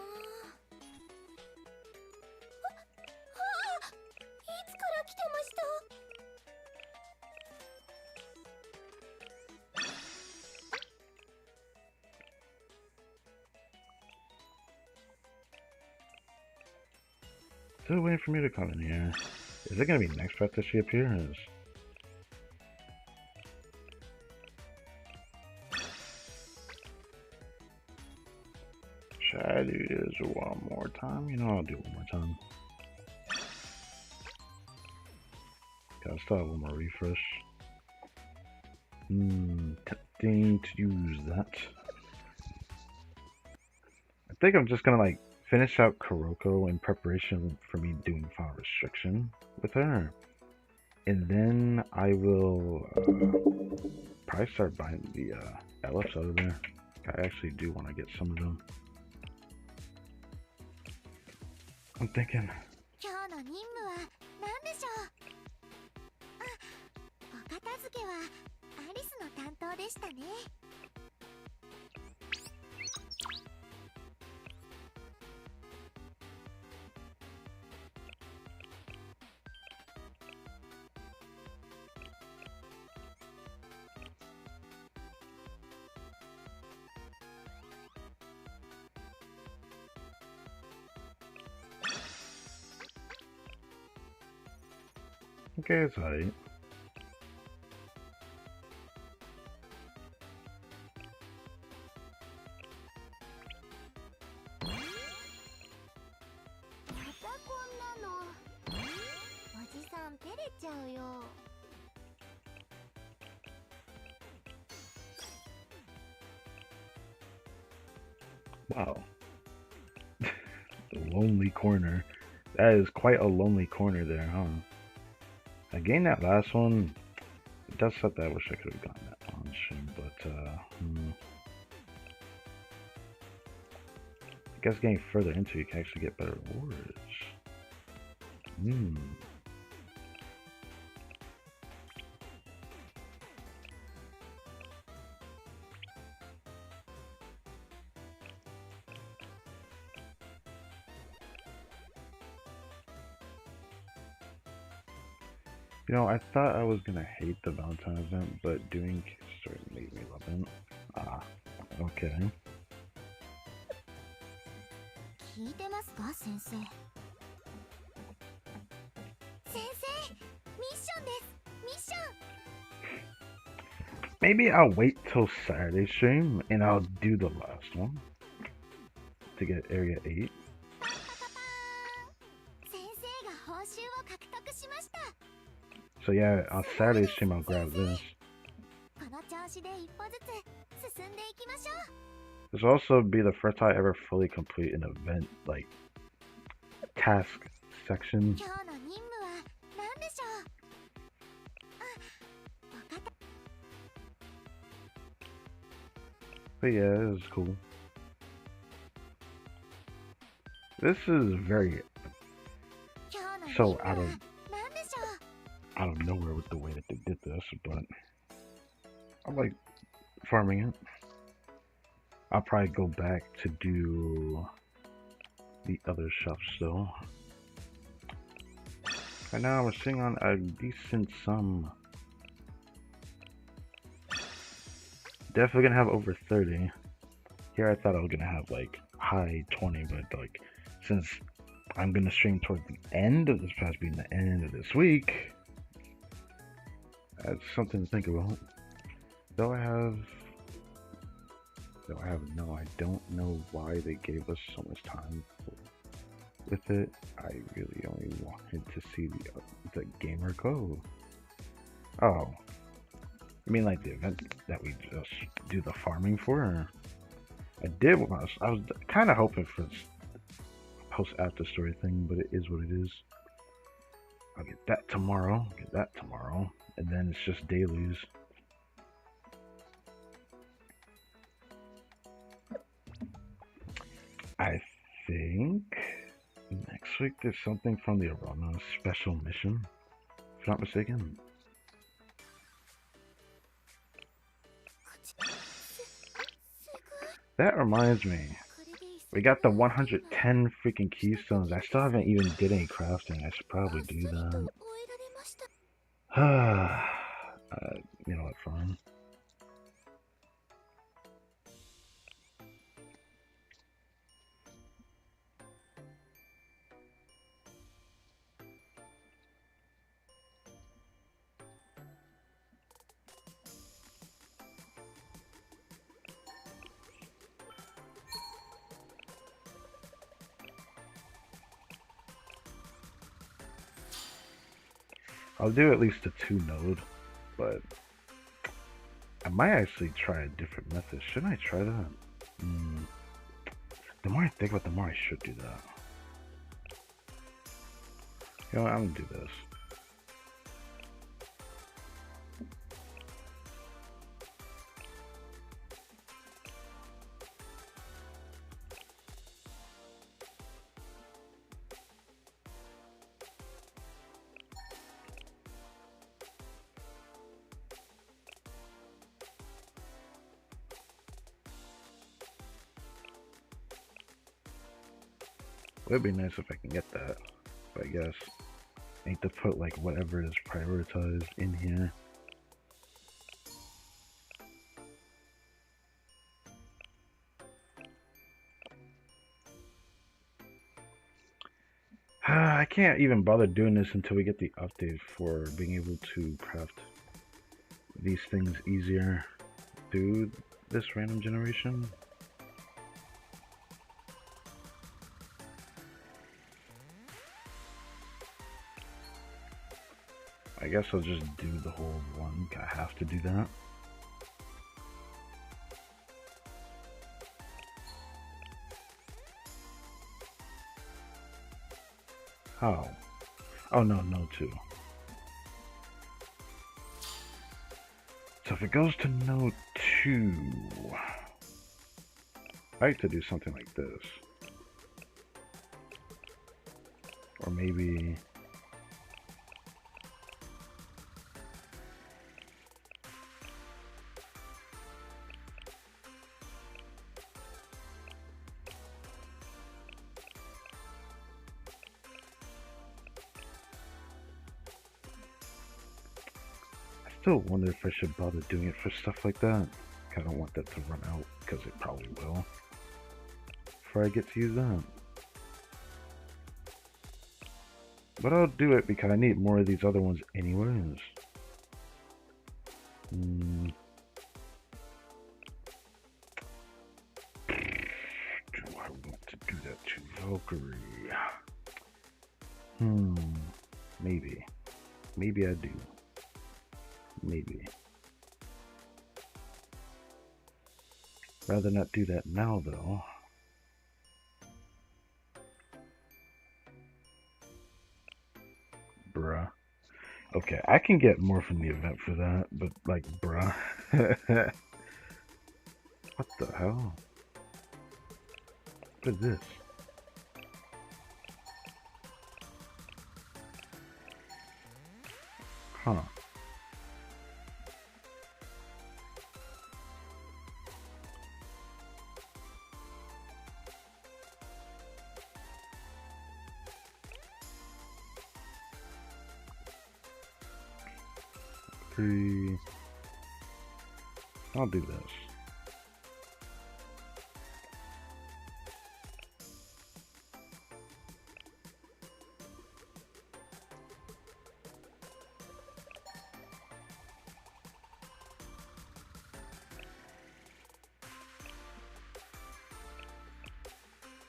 Still waiting for me to come in here. Is it gonna be next path that she appears? Should I do this one more time? You know, I'll do it one more time. Okay, I still have one more refresh. Tempting to use that. I think I'm just gonna like finish out Kuroko in preparation for me doing Final Restriction with her. And then I will probably start buying the LFs out of there. I actually do want to get some of them. I'm thinking. 今日の任務は何でしょう。あ、お片付けはアリスの担当でしたね。Okay, it's alright. Wow. The lonely corner. That is quite a lonely corner there, huh? I gained that last one. It does suck that I wish I could have gotten that on stream, but I guess getting further into it, you can actually get better rewards. You know, I thought I was gonna hate the Valentine event, but doing Kickstarter made me love it. Ah, okay. 聞いてますか、先生。先生、ミッションです。ミッション。 Maybe I'll wait till Saturday stream and I'll do the last one to get Area 8. 先生が報酬を獲得しました。 So yeah, on Saturday stream I'll grab this. この調子で一歩ずつ進んでいきましょう。 This will also be the first time I ever fully complete an event, like, task section. 今日の任務は何でしょう。あ、わかった。 But yeah, this is cool. This is very so out of nowhere with the way that they did this, but I like farming it. I'll probably go back to do the other shops though. Right now we're sitting on a decent sum. Definitely gonna have over 30. Here I thought I was gonna have like high 20, but like since I'm gonna stream towards the end of this past being the end of this week, that's something to think about. Though I don't know why they gave us so much time with it. I really only wanted to see the gamer go. Oh, you mean like the event that we just do the farming for? I was kind of hoping for this post after story thing, but it is what it is. I'll get that tomorrow. And then it's just dailies. I think next week there's something from the Arona special mission, if I'm not mistaken. That reminds me, we got the 110 freaking keystones. I still haven't even did any crafting. I should probably do that. You know what, fine. I'll do at least a 2 node, but I might actually try a different method. Shouldn't I try that? Mm. The more I think about it, the more I should do that. You know what, I'm gonna do this. It would be nice if I can get that, but I guess I need to put like whatever is prioritized in here. I can't even bother doing this until we get the update for being able to craft these things easier through this random generation. I guess I'll just do the whole one. I have to do that. How? Oh no, no two. So if it goes to no 2, I like to do something like this. Or maybe... I still wonder if I should bother doing it for stuff like that. I don't want that to run out, because it probably will. Before I get to use that. But I'll do it because I need more of these other ones anyways. Do I want to do that to Valkyrie? Maybe. Maybe I do. Maybe. Rather not do that now though. Bruh. Okay, I can get more from the event for that, but like, bruh. What the hell? What is this? Huh. I'll do this.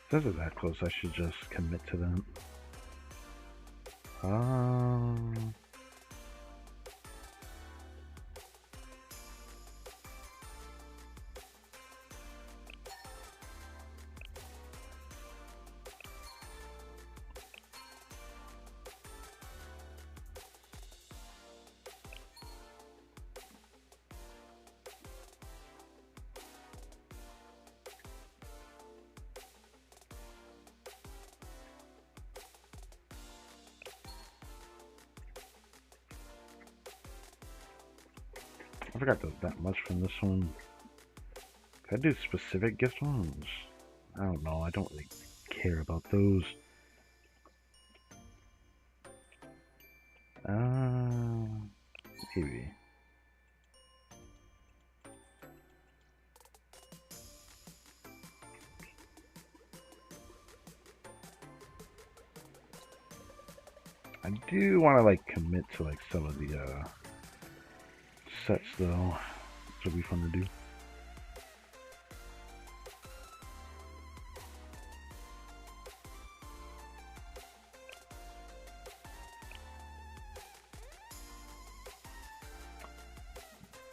Since it's that close, I should just commit to them. I forgot there's that much from this one. Can I do specific gift ones? I don't know. I don't really care about those. Maybe. I do want to like commit to like some of the sets though. This will be fun to do.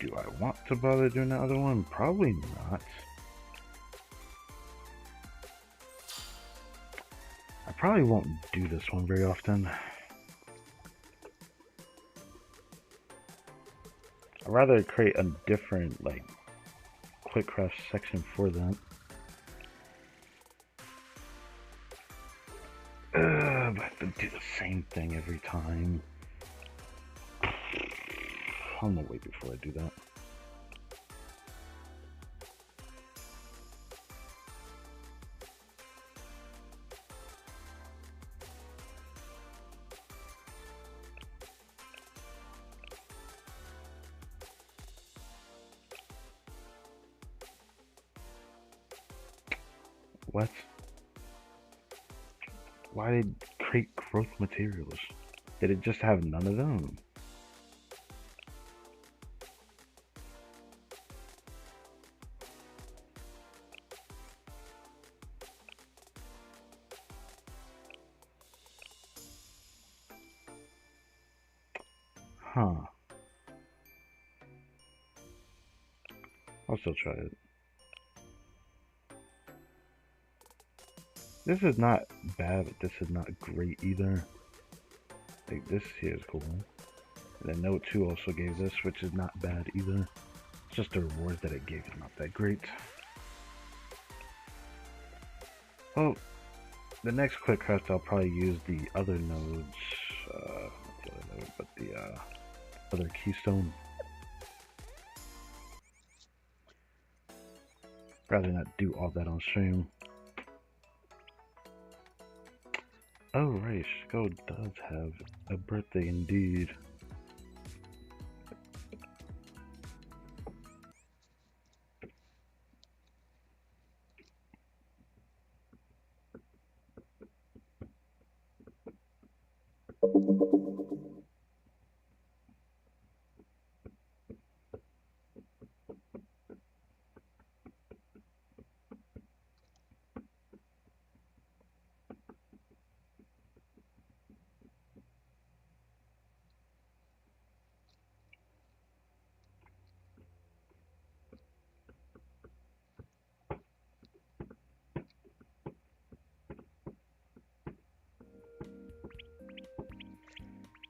Do I want to bother doing the other one? Probably not. I probably won't do this one very often. I'd rather create a different, like, quick craft section for that. But I have to do the same thing every time. I'm gonna wait before I do that. What? Why did it create growth materials? Did it just have none of them? Huh. I'll still try it. This is not bad, but this is not great either. Like, this here is cool. And then Note 2 also gave this, which is not bad either. It's just the rewards that it gave is not that great. Well, the next quick craft I'll probably use the other nodes. Not the other node, but the other keystone. Rather not do all that on stream. Oh right, Chicago does have a birthday indeed.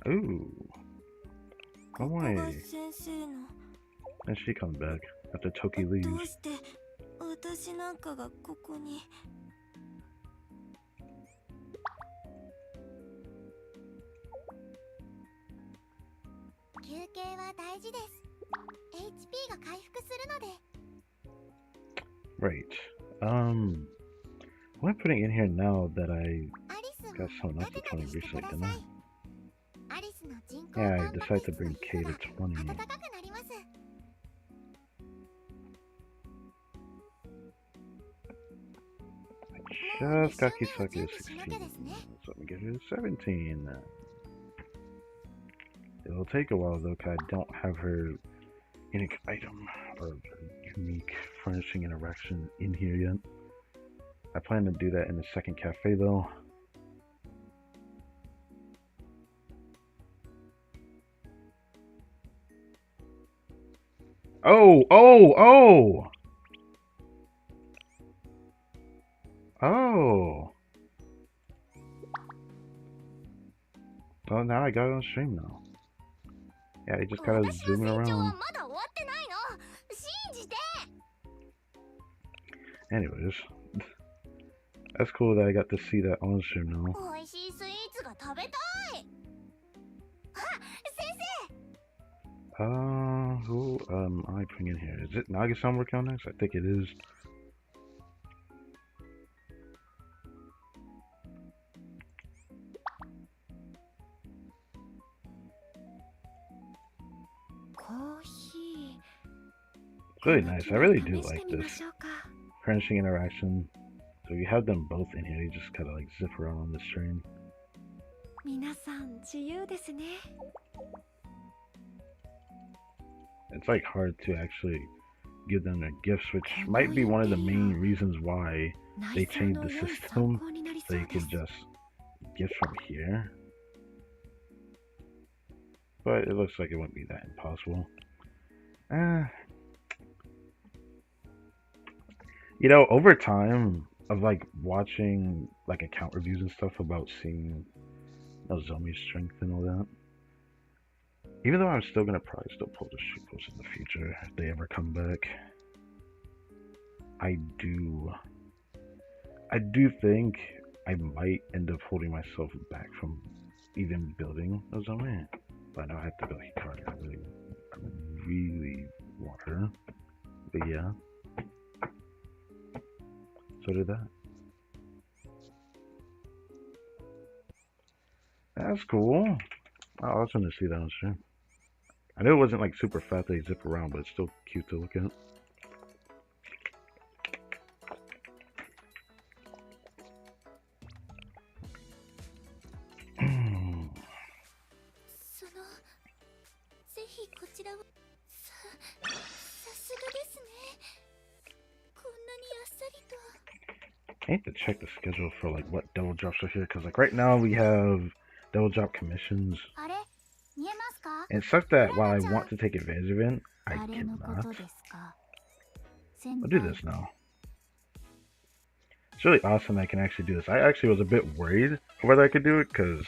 Ooh. No way. And she comes back after Toki leaves. Right. What am I putting in here now that I got someone else to 20 recently, didn't I? Yeah, I decided to bring K to 20. Just got Kisaki to 16. So let me get her to 17. It'll take a while though, because I don't have her unique item or unique furnishing interaction in here yet. I plan to do that in the second cafe though. Oh! Well, now I got it on stream now. Yeah, I just gotta zoom it around. Anyways, that's cool that I got to see that on stream now. Who am I putting in here? Is it Nagisa I'm working on next? I think it is. It's really nice. I really do like this furnishing interaction. So you have them both in here. You just kind of like zip around on the stream. It's like hard to actually give them their gifts, which might be one of the main reasons why they changed the system, so you can just gift from here. But it looks like it wouldn't be that impossible. Uh, you know, over time of like watching like account reviews and stuff about seeing Nozomi's strength and all that. Even though I'm still gonna probably still pull the Shukos in the future if they ever come back. I do think I might end up holding myself back from even building Nozomi. But I know I have to build Hikari. I really want her. But yeah. So did that. That's cool. Oh, I was gonna see that on stream. I knew it wasn't like super fat that he zip around, but it's still cute to look at. そのぜひこちらをさすがですね。こんなにあっさりと。 I need to check the schedule for like what double drops are here, because like right now we have double drop commissions. あれ見えますか？ And it sucks that while I want to take advantage of it, I あれのこ cannot. とですか。 I'll do this now. It's really awesome that I can actually do this. I actually was a bit worried whether I could do it, because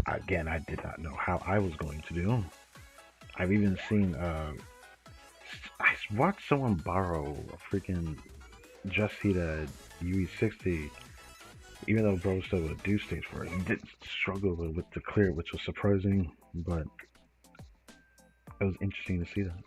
again, I did not know how I was going to do. I've even seen I watched someone borrow a freaking Just Hita UE60, even though bro still would do stage for it. He did struggle a little bit to clear it, which was surprising, but it was interesting to see that.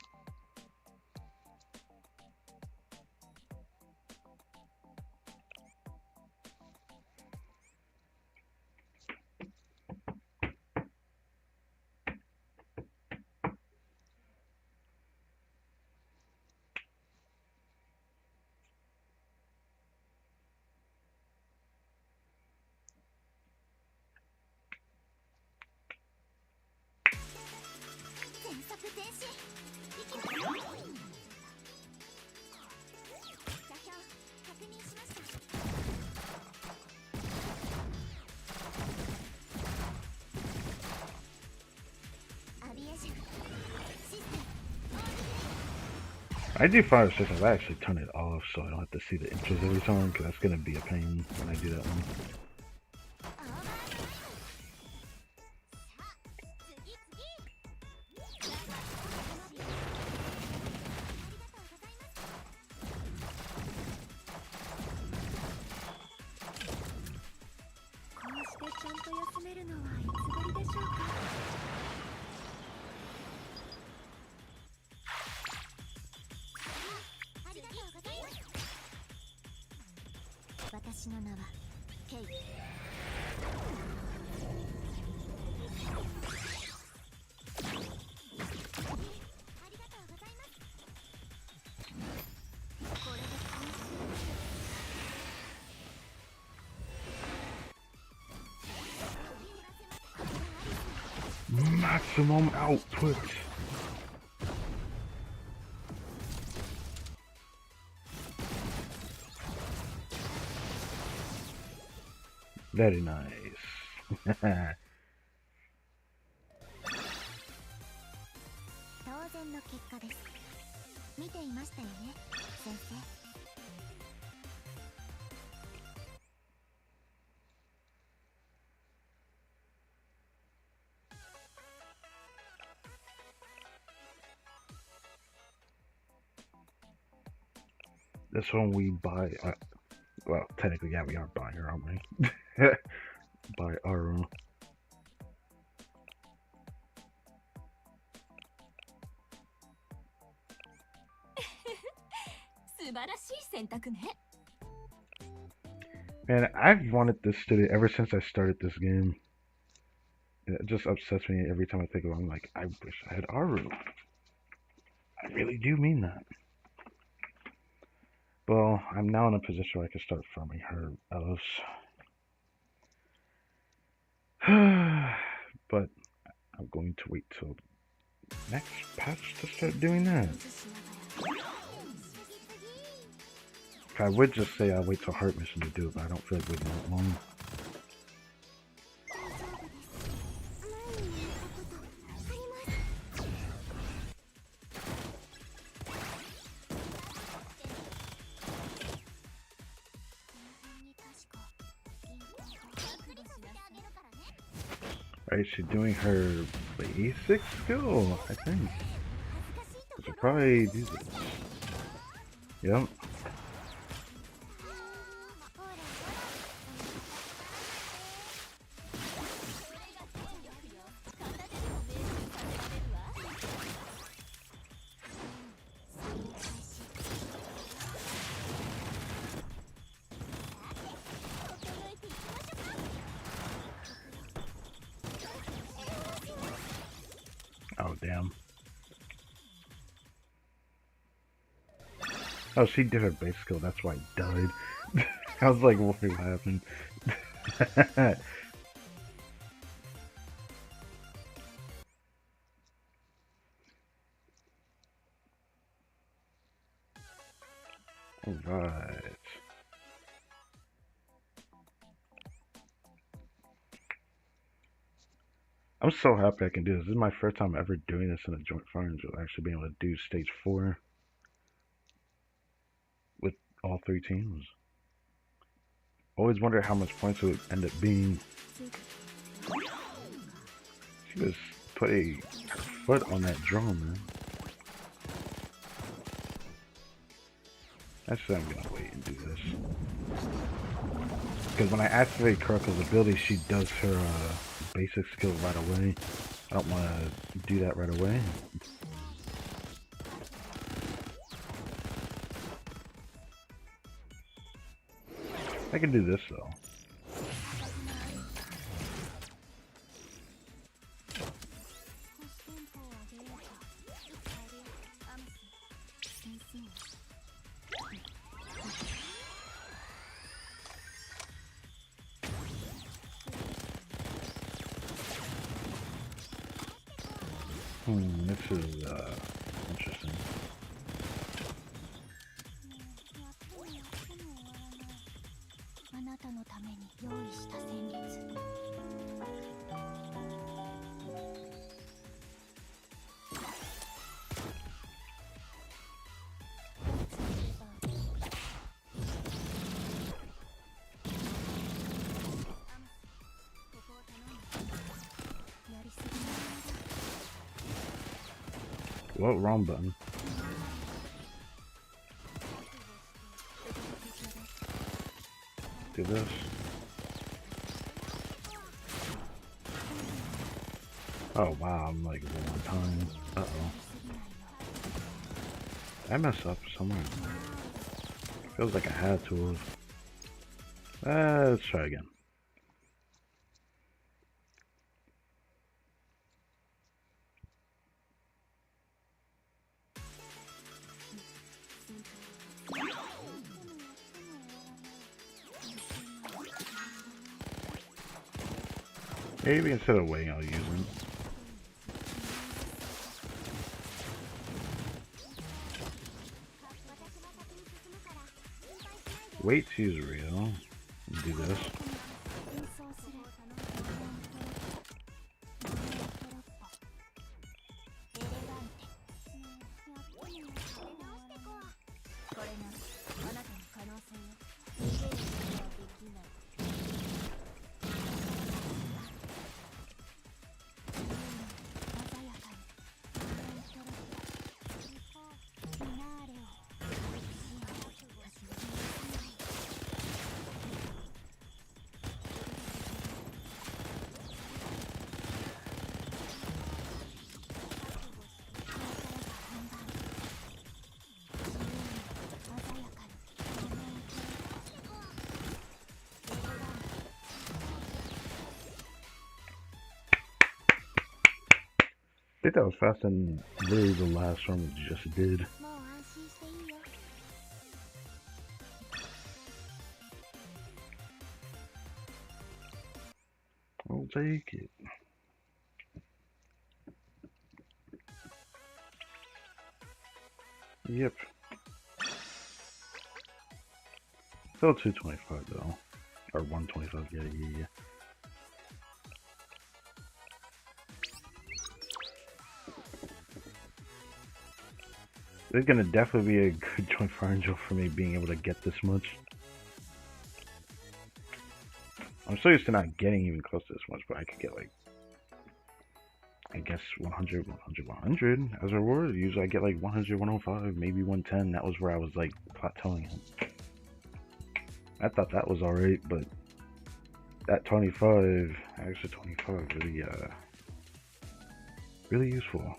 I do fire systems. I actually turn it off so I don't have to see the intros every time, because that's gonna be a pain when I do that one. Maximum output. Very nice. 当然の結果です。見ていましたよね、先生。 This one we buy. Well, technically, yeah, we are buying her, aren't we? Buy our own. 素晴らしい選択ね。 Man, I've wanted this studio ever since I started this game. It just upsets me every time I think of it. I'm like, I wish I had Aru. I really do mean that. Well, I'm now in a position where I can start farming her elves. But I'm going to wait till next patch to start doing that. I would just say I wait till Heart Mission to do it, but I don't feel like waiting that long. Alright, she's doing her basic skill, I think. I should probably do this. Yep. Oh, damn. Oh, she did her base skill, that's why I died. I was like, what happened? Alright. I'm so happy I can do this. This is my first time ever doing this in a joint fire drill, actually being able to do stage 4 with all 3 teams. Always wondered how much points it would end up being. She just put her foot on that drum, man. Actually, I'm gonna wait and do this. Because when I activate Kuraka's ability, she does her basic skill right away. I don't want to do that right away. I can do this though. This is interesting. What? Wrong button. Do this. Oh wow, I'm like 1 time. Uh-oh. I messed up somewhere. Feels like I had to have. Let's try again. Maybe instead of waiting, I'll use them. Wait to use real. Do this. I think that was faster than literally the last one we just did. I'll take it. Yep. Still 225 though. Or 125, yeah. It's gonna definitely be a good joint fire angel for me being able to get this much. I'm so used to not getting even close to this much, but I could get like I guess 100, 100, 100 as a reward. Usually I get like 100, 105, maybe 110. That was where I was like plateauing it. I thought that was alright, but that 25, actually 25, really, really useful.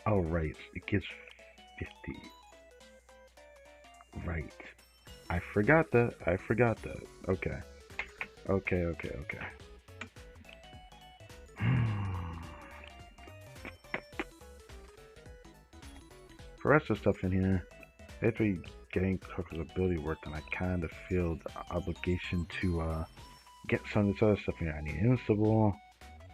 Oh, right, it gives 50. Right. I forgot that. Okay. Okay. For the rest of the stuff in here, after getting Coco's ability work, then I kind of feel the obligation to get some of this other stuff in here. I need Instable.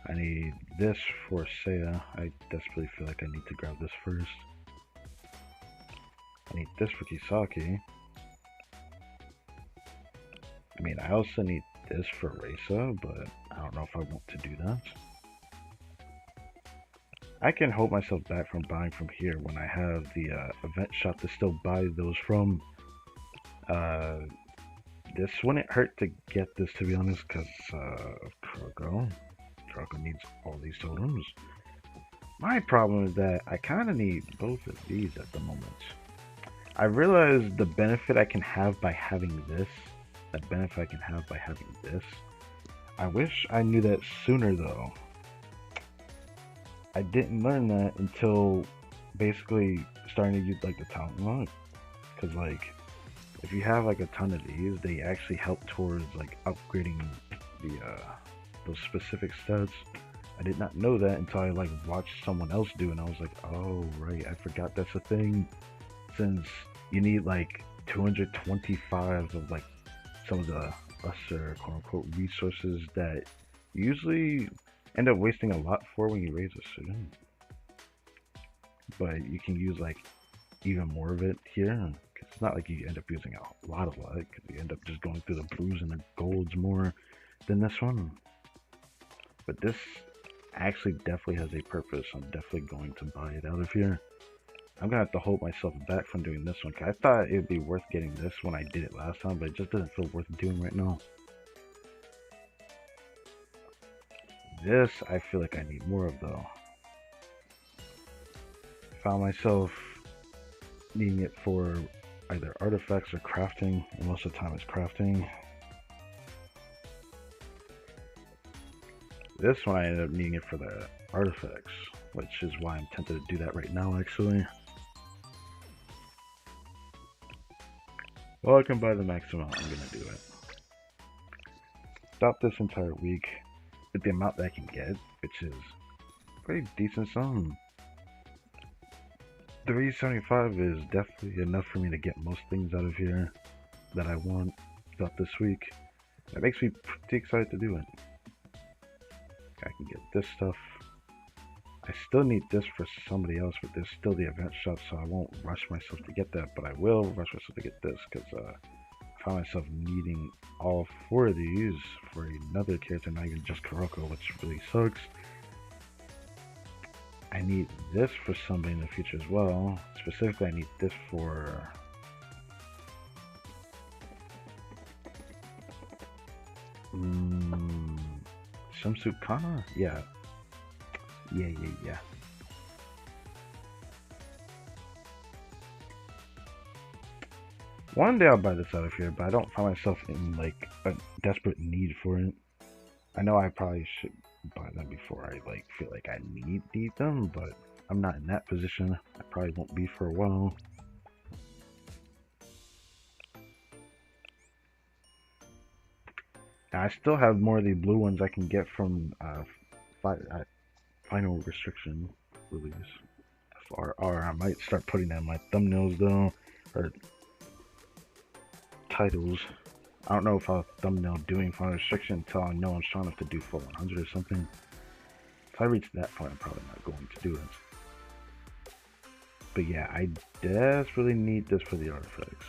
I need this for Seiya. I desperately feel like I need to grab this first. I need this for Kisaki. I mean, I also need this for Reisa, but I don't know if I want to do that. I can hold myself back from buying from here when I have the event shop to still buy those from. This wouldn't hurt to get this, to be honest, because Kuroko needs all these totems. My problem is that I kind of need both of these at the moment. I realize the benefit I can have by having this. I wish I knew that sooner, though. I didn't learn that until basically starting to use like the talent unlock. Because like, if you have like a ton of these, they actually help towards like upgrading the those specific stats. I did not know that until I like watched someone else do it, and I was like, oh right, I forgot that's a thing. Since you need like 225 of like some of the lesser quote unquote resources that you usually end up wasting a lot for when you raise a student. But you can use like even more of it here. Cause it's not like you end up using a lot of it, because you end up just going through the blues and the golds more than this one. But this actually definitely has a purpose. I'm definitely going to buy it out of here. I'm gonna have to hold myself back from doing this one, because I thought it would be worth getting this when I did it last time, but it just doesn't feel worth doing right now. This, I feel like I need more of, though. I found myself needing it for either artifacts or crafting, and most of the time it's crafting. This one I ended up needing it for the artifacts, which is why I'm tempted to do that right now, actually. Well, I can buy the maximum, I'm gonna do it. Stop this entire week with the amount that I can get, which is pretty decent sum. 375 is definitely enough for me to get most things out of here that I want throughout this week. That makes me pretty excited to do it. I can get this stuff. I still need this for somebody else, but there's still the event shop, so I won't rush myself to get that, but I will rush myself to get this, because I found myself needing all 4 of these for another character, not even just Kuroko, which really sucks. I need this for somebody in the future as well. Specifically, I need this for... Swimsuit Kana? Yeah. One day I'll buy this out of here, but I don't find myself in like a desperate need for it. I know I probably should buy them before I like feel like I need them, but I'm not in that position. I probably won't be for a while. Now, I still have more of the blue ones I can get from Final Restriction release. Or I might start putting that in my thumbnails though, or titles. I don't know if I'll thumbnail doing Final Restriction until I know I'm strong enough to do full 100 or something. If I reach that point, I'm probably not going to do it. But yeah, I desperately need this for the artifacts.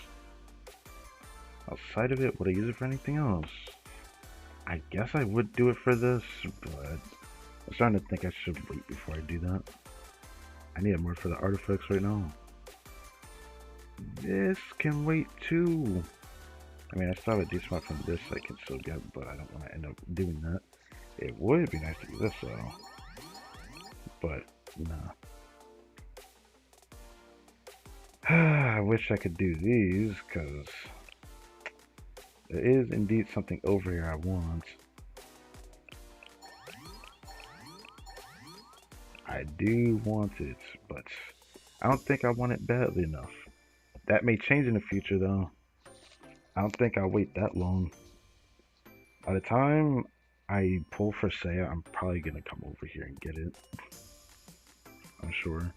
Outside of it, would I use it for anything else? I guess I would do it for this, but I'm starting to think I should wait before I do that. I need more for the artifacts right now. This can wait too. I mean, I still have a decent amount from this I can still get, but I don't want to end up doing that. It would be nice to do this though, but nah. I wish I could do these, because there is indeed something over here I want. I do want it, but I don't think I want it badly enough. That may change in the future though. I don't think I'll wait that long. By the time I pull for sale, I'm probably gonna come over here and get it. I'm sure.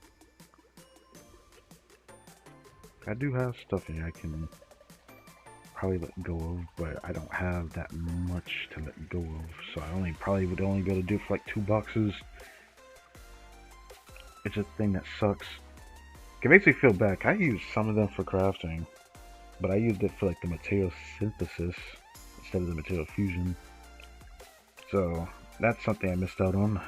I do have stuff in here I can probably let go of, but I don't have that much to let go of, so I probably would only be able to do for like 2 boxes. It's a thing that sucks. It makes me feel bad. I used some of them for crafting, but I used it for like the material synthesis instead of the material fusion. So that's something I missed out on.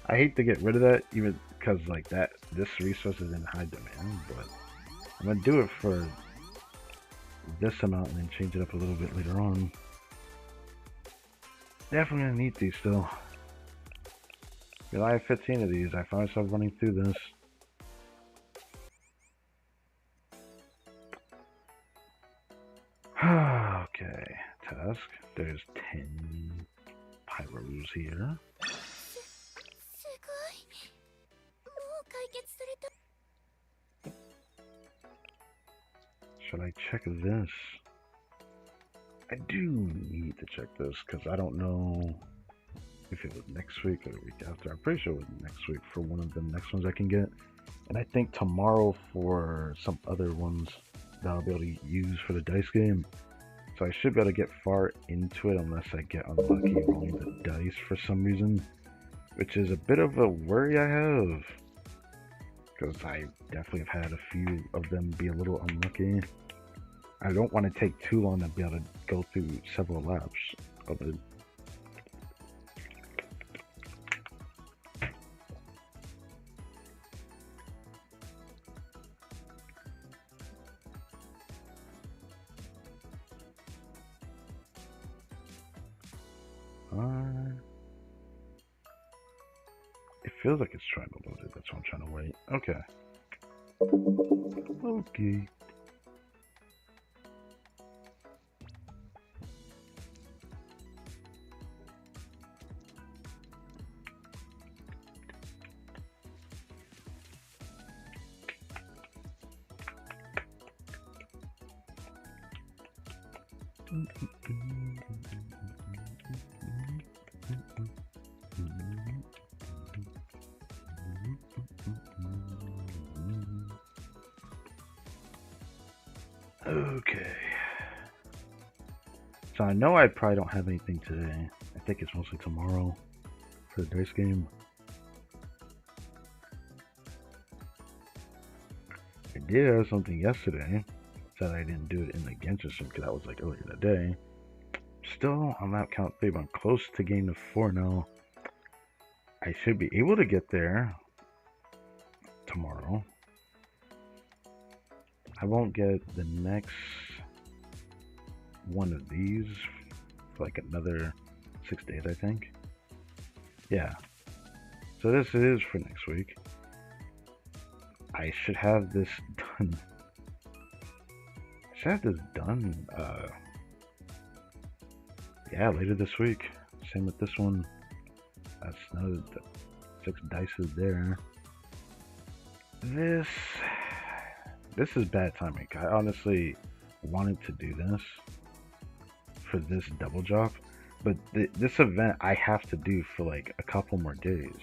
I hate to get rid of that, even because like this resource is in high demand, but I'm gonna do it for this amount and then change it up a little bit later on. Definitely gonna need these still. If I have 15 of these, I find myself running through this. Okay, task. There's 10 pyros here. Should I check this? I do need to check this because I don't know if it was next week or the week after. I'm pretty sure it was next week for one of the next ones I can get. And I think tomorrow for some other ones that I'll be able to use for the dice game. So I should be able to get far into it unless I get unlucky rolling the dice for some reason. Which is a bit of a worry I have. Because I definitely have had a few of them be a little unlucky. I don't want to take too long to be able to go through several laps of it. It feels like it's trying to load it, that's why I'm trying to wait. Okay. Okay. Okay. So I know I probably don't have anything today. I think it's mostly tomorrow for the dice game. I did have something yesterday. Said I didn't do it in the Genshin stream because that was like earlier that day. Still, I'm at count 3, but I'm close to game of 4 now. I should be able to get there tomorrow. I won't get the next one of these for like another 6 days, I think. Yeah. So this is for next week. I should have this done. I should have this done, yeah, later this week. Same with this one. That's another 6 dice there. This is bad timing. I honestly wanted to do this for this double drop, But this event I have to do for like a couple more days.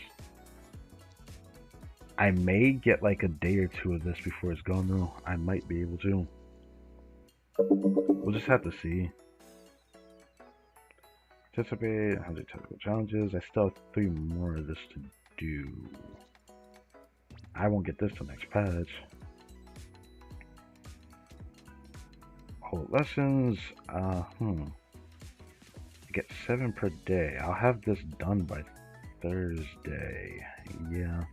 I may get like a day or two of this before it's gone though. I might be able to. We'll just have to see. Participate, 100 technical challenges. I still have 3 more of this to do. I won't get this till next patch. Hold lessons. Get 7 per day. I'll have this done by Thursday. Yeah.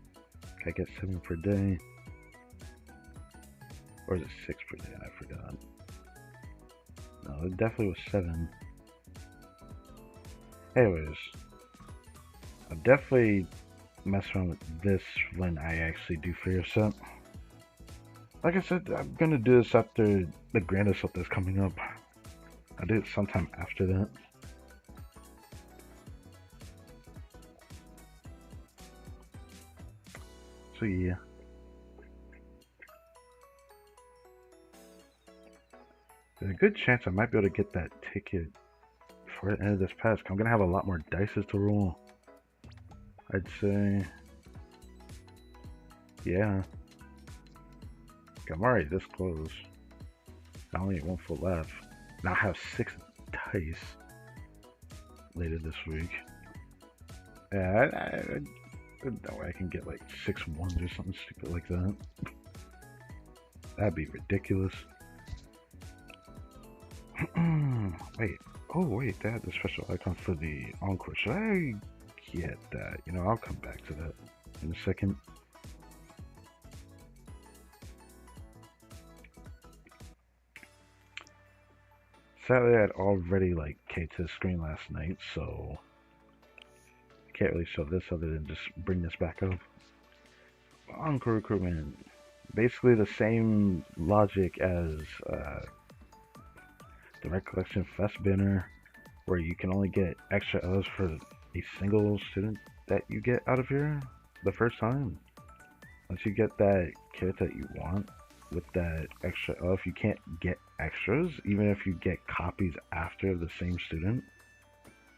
I get 7 per day. Or is it 6 per day? I forgot. No, it definitely was 7. Anyways, I'll definitely mess around with this when I actually do Fear Set. Like I said, I'm gonna do this after the Grand Assault that's coming up. I'll do it sometime after that. So yeah. There's a good chance I might be able to get that ticket before the end of this patch. I'm gonna have a lot more dices to roll. I'd say. Yeah. I'm already this close. I only have 1 foot left. Now I have 6 dice later this week. Yeah, I know I can get like 6 ones or something stupid like that. That'd be ridiculous. Wait. Oh, wait. They had the special icon for the Encore. Should I get that? You know, I'll come back to that in a second. Sadly, I had already like K'd to the screen last night, so I can't really show this other than just bring this back up. Encore recruitment, basically the same logic as the Recollection Fest banner, where you can only get extra O's for a single student that you get out of here the first time. Once you get that kit that you want with that extra F, you can't get extras, even if you get copies after the same student,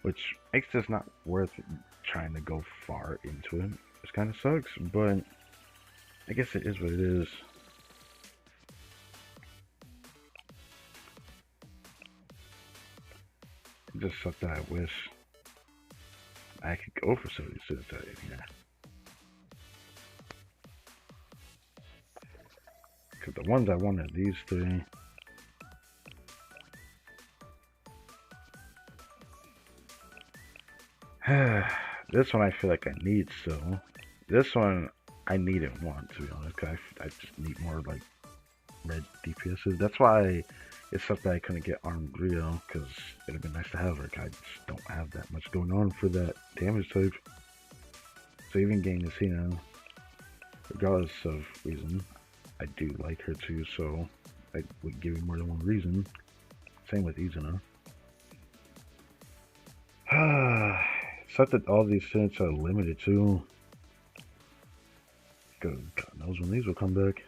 which makes this not worth trying to go far into it. It kind of sucks, but I guess it is what it is. It just sucks that I wish I could go for some of these students that in here. Because the ones I want are these 3. This one I feel like I need still. This one I need and want, to be honest, because I just need more like red DPSs. That's why it sucked that I couldn't get Armed Rio, because it would have been nice to have her. I just don't have that much going on for that damage type. So even getting Lucina, regardless of reason, I do like her too, so I would give you more than one reason. Same with Izuna. Such that all these students are limited too. God knows when these will come back.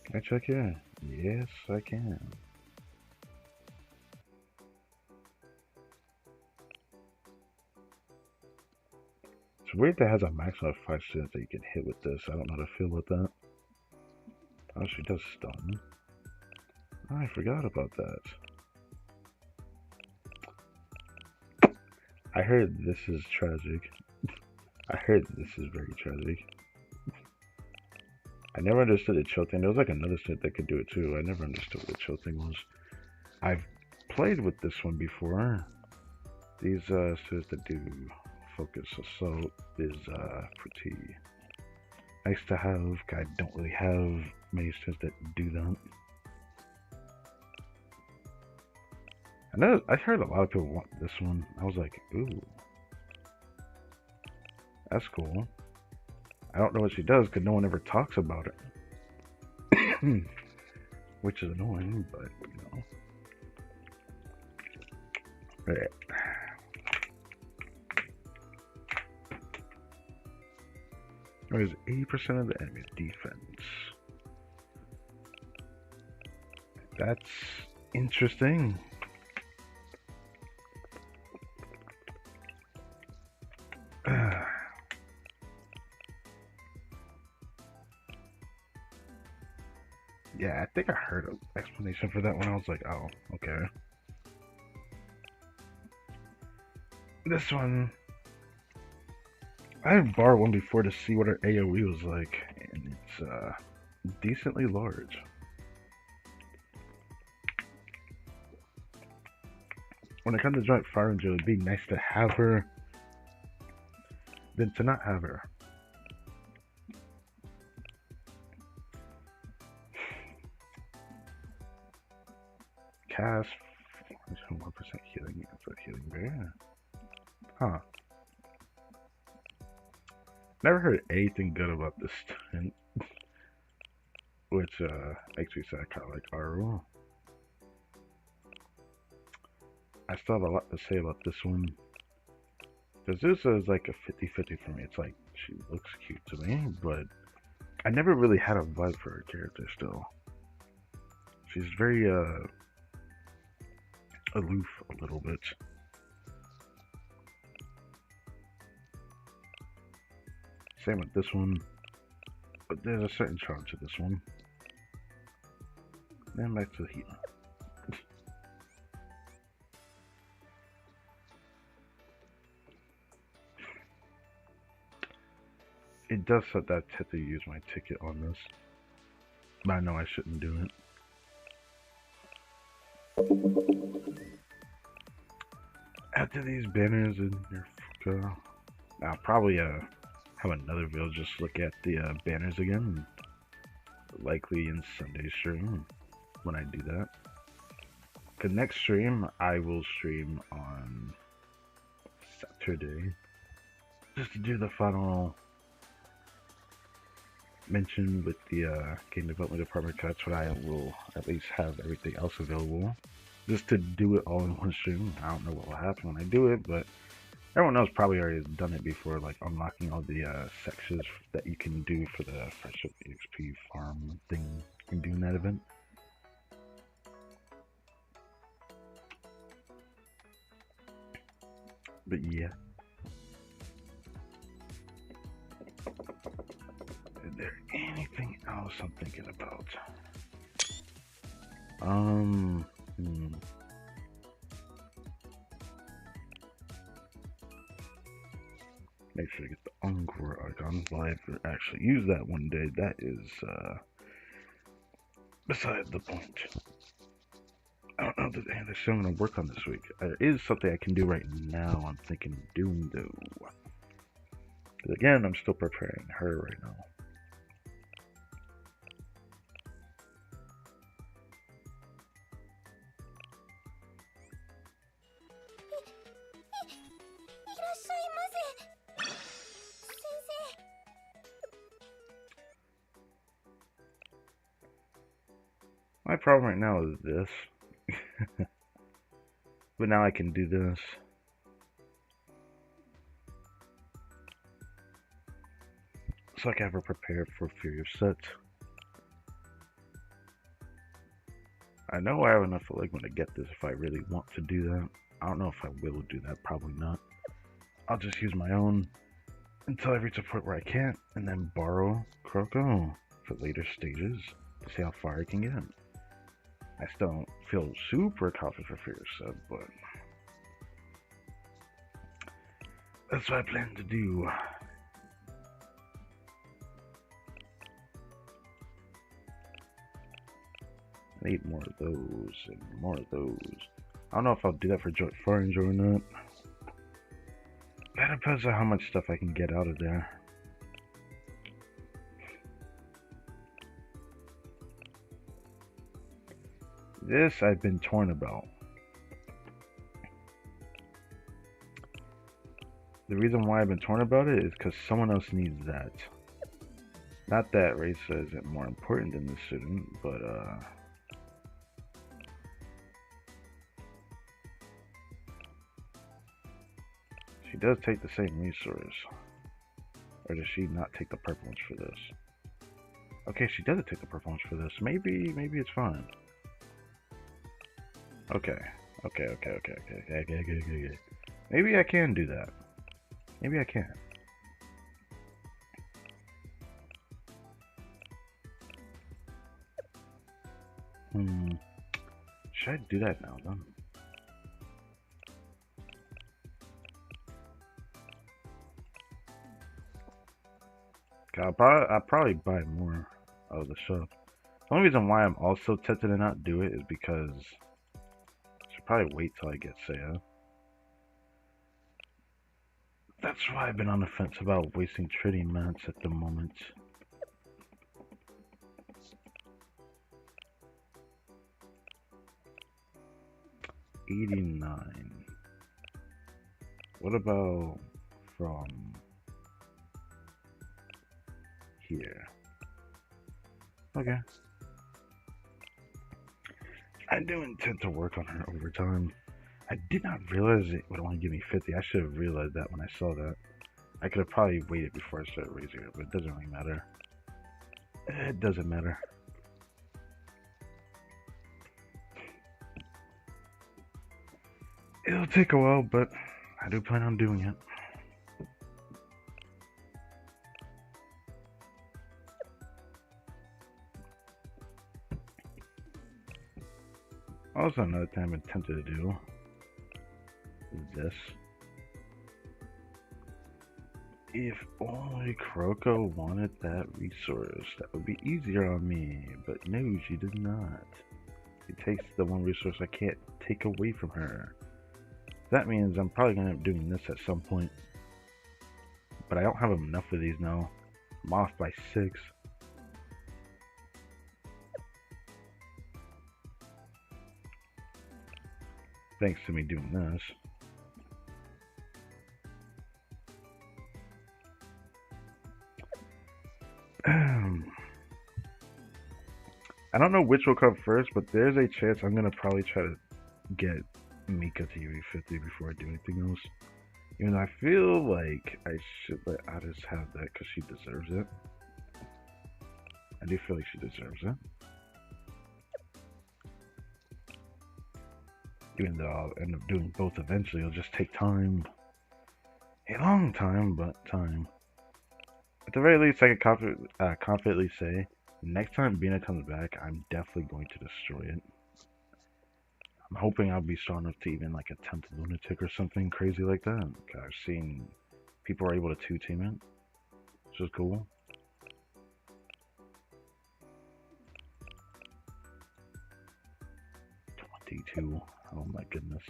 Can I check here? Yes, I can. It's weird that it has a maximum of 5 students that you can hit with this. I don't know how to feel about that. Oh, she does stun. Oh, I forgot about that. I heard this is tragic. I heard this is very tragic. I never understood the chill thing. There was like another student that could do it too. I never understood what the chill thing was. I've played with this one before. These students that do focus assault is pretty nice to have. I don't really have many students that do that. I heard a lot of people want this one. I was like, ooh, that's cool. I don't know what she does because no one ever talks about it. Which is annoying, but you know. Right. There's 80% of the enemy defense. That's interesting. Yeah, I think I heard an explanation for that when I was like, oh, okay. This one, I had borrowed one before to see what her AoE was like, and it's decently large. When it comes to Joint Fire Angel, it'd be nice to have her than to not have her. Cast 1% healing. That's a healing bear. Huh. Never heard anything good about this student, which makes me sad. I kind of like Aru. I still have a lot to say about this one. Because this is like a 50-50 for me. It's like, she looks cute to me, but I never really had a vibe for her character still. She's very aloof a little bit. Same with this one, but there's a certain charm to this one. Then back to the heat. It does set that I have to use my ticket on this, but I know I shouldn't do it. After these banners in your Fuka, I'll probably have another video just look at the banners again, likely in Sunday stream when I do that. The next stream I will stream on Saturday just to do the final mention with the game development department cuts, but I will at least have everything else available just to do it all in one stream. I don't know what will happen when I do it, but everyone else probably already has done it before, like unlocking all the sections that you can do for the fresh up EXP farm thing and doing that event. But yeah. Is there anything else I'm thinking about? Make sure to get the Encore icon. Will I ever actually use that one day? That is beside the point. I don't know if there's anything I'm going to work on this week. There is something I can do right now I'm thinking of doing though. Because again, I'm still preparing her right now. My problem right now is this. But now I can do this. So I can have her prepared for Furious Set. I know I have enough Eligma to get this if I really want to do that. I don't know if I will do that, probably not. I'll just use my own until I reach a point where I can't, and then borrow Croco for later stages to see how far I can get. I still don't feel super confident for Furious Set, but that's what I plan to do. I need more of those and more of those. I don't know if I'll do that for Joint Fire Angel or not. That depends on how much stuff I can get out of there. This I've been torn about. The reason why I've been torn about it is because someone else needs that. Not that Raisa isn't more important than the student, but she does take the same resource. Or does she not take the purple ones for this? Okay, she doesn't take the purple ones for this. Maybe it's fine. Okay. Okay. Maybe I can do that. Maybe I can. Should I do that now then? I'll probably buy more of the shop. The only reason why I'm also tempted to not do it is because I should probably wait till I get Saya. That's why I've been on the fence about wasting trading mats at the moment. $89. What about from here? Okay. I do intend to work on her over time. I did not realize it would only give me 50. I should have realized that when I saw that. I could have probably waited before I started raising it, but it doesn't really matter. It doesn't matter. It'll take a while, but I do plan on doing it. Also, another thing I've been tempted to do is this. If only Kroko wanted that resource, that would be easier on me. But no, she does not. She takes the one resource I can't take away from her. That means I'm probably going to end up doing this at some point. But I don't have enough of these now. I'm off by 6. Thanks to me doing this. I don't know which will come first, but there's a chance I'm going to probably try to get Mika to UE50 before I do anything else. Even though I feel like I should let Addis have that because she deserves it. I do feel like she deserves it. Even though I'll end up doing both eventually, it'll just take time. A long time, but time. At the very least, I can confidently say, next time Bina comes back, I'm definitely going to destroy it. I'm hoping I'll be strong enough to even like attempt Lunatic or something crazy like that. I've seen people are able to 2-team it, which is cool. D2. Oh my goodness.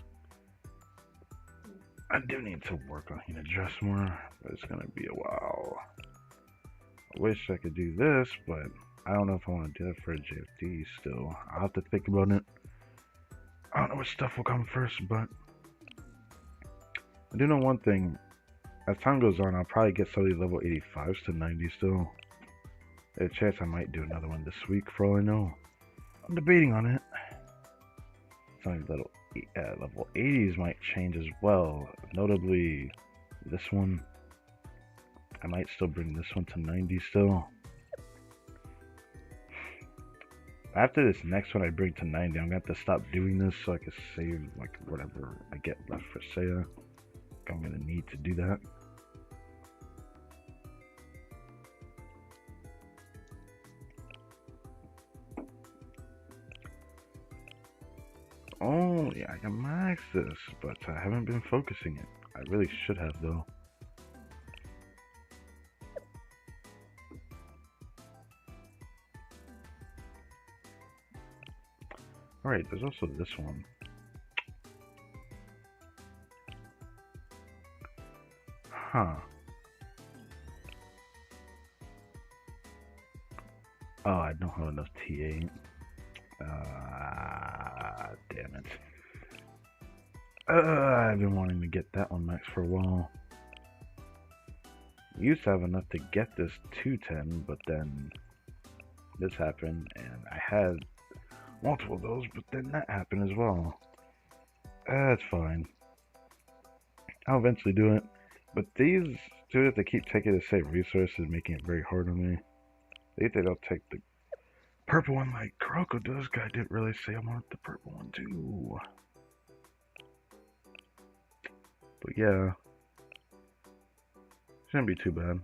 I do need to work on Hina Dress more, but it's gonna be a while. I wish I could do this, but I don't know if I want to do it for a JFD still. I'll have to think about it. I don't know which stuff will come first, but I do know one thing. As time goes on, I'll probably get some of these level 85s to 90 still. There's a chance I might do another one this week, for all I know. I'm debating on it. Some of these level 80s might change as well. Notably, this one. I might still bring this one to 90 still. After this next one I bring to 90, I'm going to have to stop doing this so I can save like whatever I get left for Saya. I'm going to need to do that. Oh, yeah, I can max this, but I haven't been focusing it. I really should have, though. Alright, there's also this one. Huh. Oh, I don't have enough TA. Damn it. I've been wanting to get that one max for a while. I used to have enough to get this 210, but then this happened, and I had multiple of those, but then that happened as well. That's fine. I'll eventually do it, but these students, they keep taking the same resources, making it very hard on me. They don't take the Purple one like Kuroko does. Guy didn't really say I want the purple one too. But yeah, shouldn't be too bad.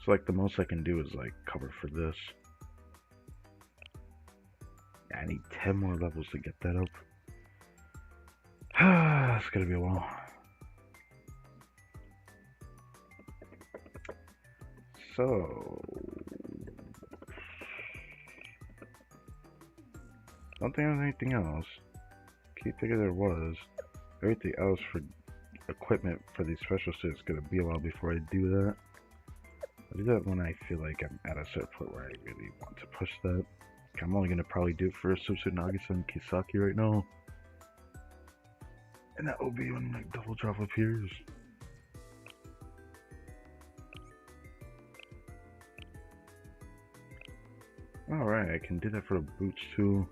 So like the most I can do is like cover for this. Yeah, I need 10 more levels to get that up. It's gonna be a while. So, don't think there's anything else. Keep thinking there was. Everything else for equipment for these special suits is gonna be a while before I do that. I'll do that when I feel like I'm at a certain point where I really want to push that. I'm only gonna probably do it for Subsu Nagisa and Kisaki right now. And that will be when like double drop appears. Alright, I can do that for the boots too.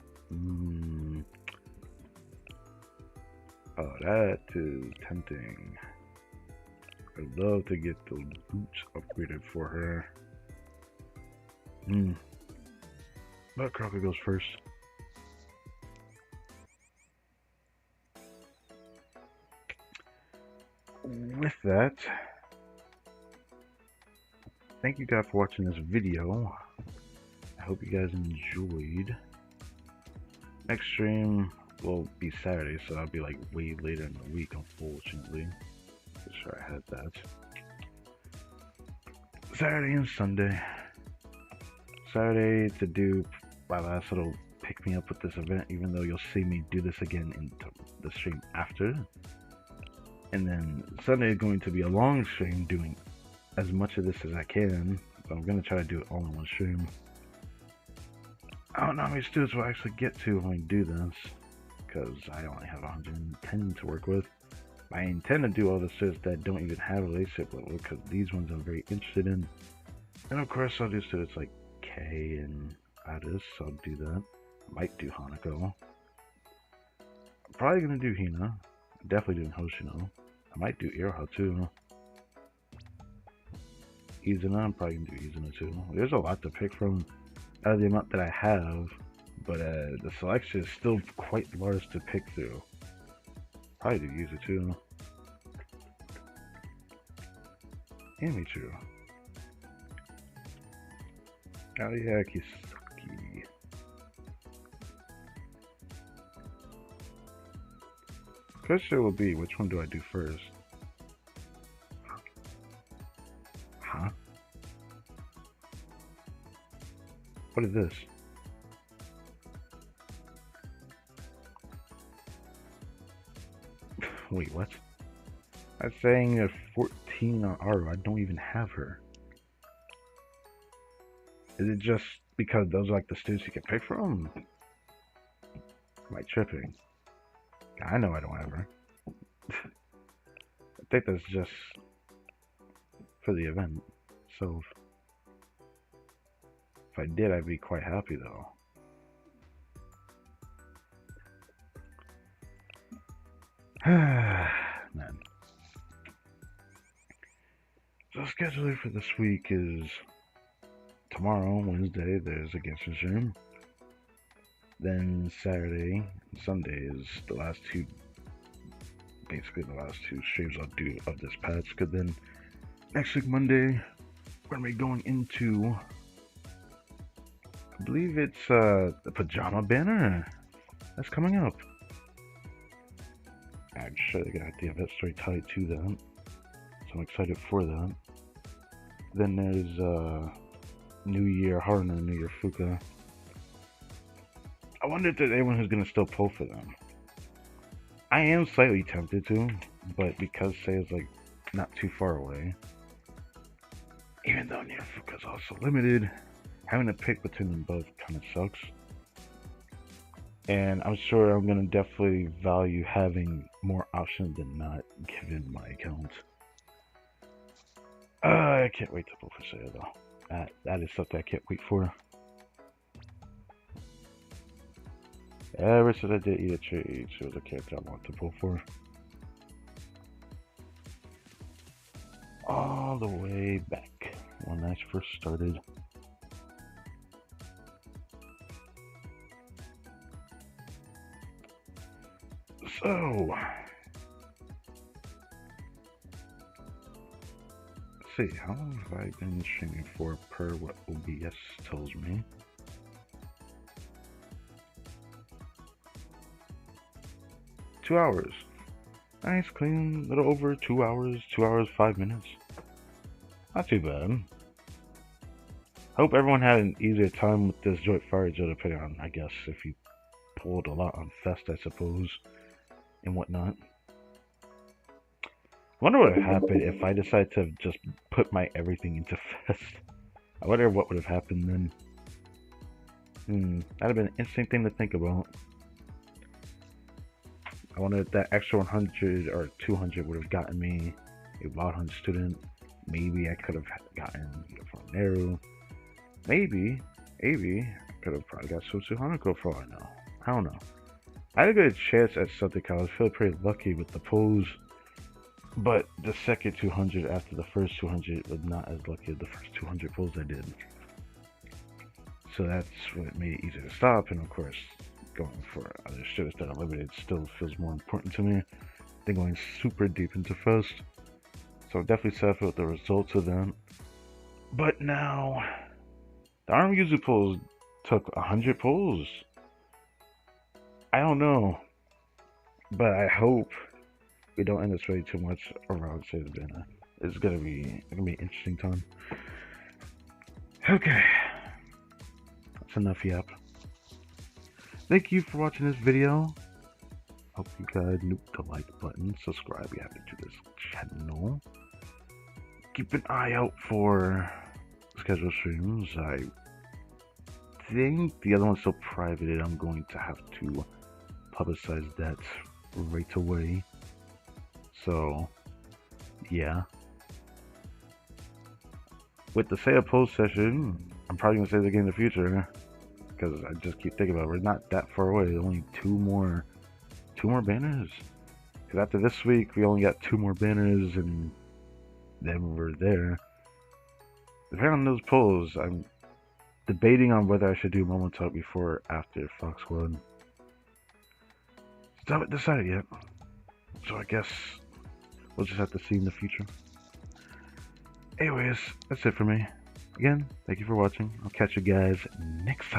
Oh, that is tempting. I'd love to get those boots upgraded for her. But Crocker goes first. With that, thank you guys for watching this video. I hope you guys enjoyed. Next stream will be Saturday, so I'll be like way later in the week, unfortunately. Make sure I had that. Saturday and Sunday. Saturday to do my last little pick me up with this event, even though you'll see me do this again in the stream after. And then Sunday is going to be a long stream doing as much of this as I can. But I'm going to try to do it all in one stream. I don't know how many students will actually get to when we do this, because I only have 110 to work with. I intend to do all the students that don't even have a relationship level, because these ones I'm very interested in. And of course I'll do students like Kay and Addis, so I'll do that. I might do Hanako. I'm probably going to do Hina. I'm definitely doing Hoshino. I might do Iroha too. Izuna, I'm probably going to do Izuna too. There's a lot to pick from out of the amount that I have, but the selection is still quite large to pick through. Probably do Yuzu too. And Michiru. Oh yeah, Kisaki. Question will be, which one do I do first? Huh? What is this? Wait, what? I'm saying a 14 on Aru. I don't even have her. Is it just because those are like the students you can pick from? Am I tripping? I know I don't have her. I think that's just for the event. So if I did, I'd be quite happy though. Man. So scheduling for this week is tomorrow, Wednesday, there's a Genshin stream. Then Saturday and Sunday is the last two, basically the last two streams I'll do of this patch. Because then next week, Monday, we're going to be going into, I believe it's the Pajama Banner that's coming up. I'm sure they got the event story tied to that, so I'm excited for that. Then there's New Year Haruna, New Year Fuka. I wonder if there's anyone who's gonna still pull for them. I am slightly tempted to, but because Say is like not too far away, even though New Year Fuka is also limited, having to pick between them both kind of sucks. And I'm sure I'm gonna definitely value having more options than not, given my account. I can't wait to pull for Saya though. That is something I can't wait for. Ever since I did eat a treat, she was a character I want to pull for. All the way back when I first started. So, let's see, how long have I been streaming for per what OBS tells me? Two hours. Nice, clean, little over 2 hours, 2 hours, 5 minutes. Not too bad. Hope everyone had an easier time with this Joint Fire Joe, depending on, I guess, if you pulled a lot on Fest, I suppose, and whatnot. I wonder what would happen if I decided to just put my everything into Fest. I wonder what would have happened then. That'd have been an interesting thing to think about. I wonder if that extra 100 or 200 would have gotten me a Wild Hunt student. Maybe I could have gotten from Naru. Maybe I could have probably got Susu Hanako for all I know. I don't know. I had a good chance at something. I was feeling pretty lucky with the pulls, but the second 200 after the first 200 was not as lucky as the first 200 pulls I did. So that's what made it easier to stop, and of course, going for other students that are limited still feels more important to me than going super deep into Fest. So I'm definitely sad with the results of that. But now, the Arm Yuzu pulls took 100 pulls. I don't know, but I hope we don't end this way too much around Say the Banner. It's gonna be an interesting time. Okay, that's enough yap. Thank you for watching this video. Hope you guys nuke the like button, subscribe if you haven't to this channel. Keep an eye out for scheduled streams. I think the other one's still private, and I'm going to have to publicize that right away. So, yeah. With the Say a Post session, I'm probably going to say it again in the future, because I just keep thinking about it. We're not that far away. Only two more banners. Because after this week, we only got 2 more banners, and then we're there. Depending on those polls, I'm debating on whether I should do Momo Talk before or after Fox One. Still haven't decided yet. So I guess we'll just have to see in the future. Anyways, that's it for me. Again, thank you for watching. I'll catch you guys next time.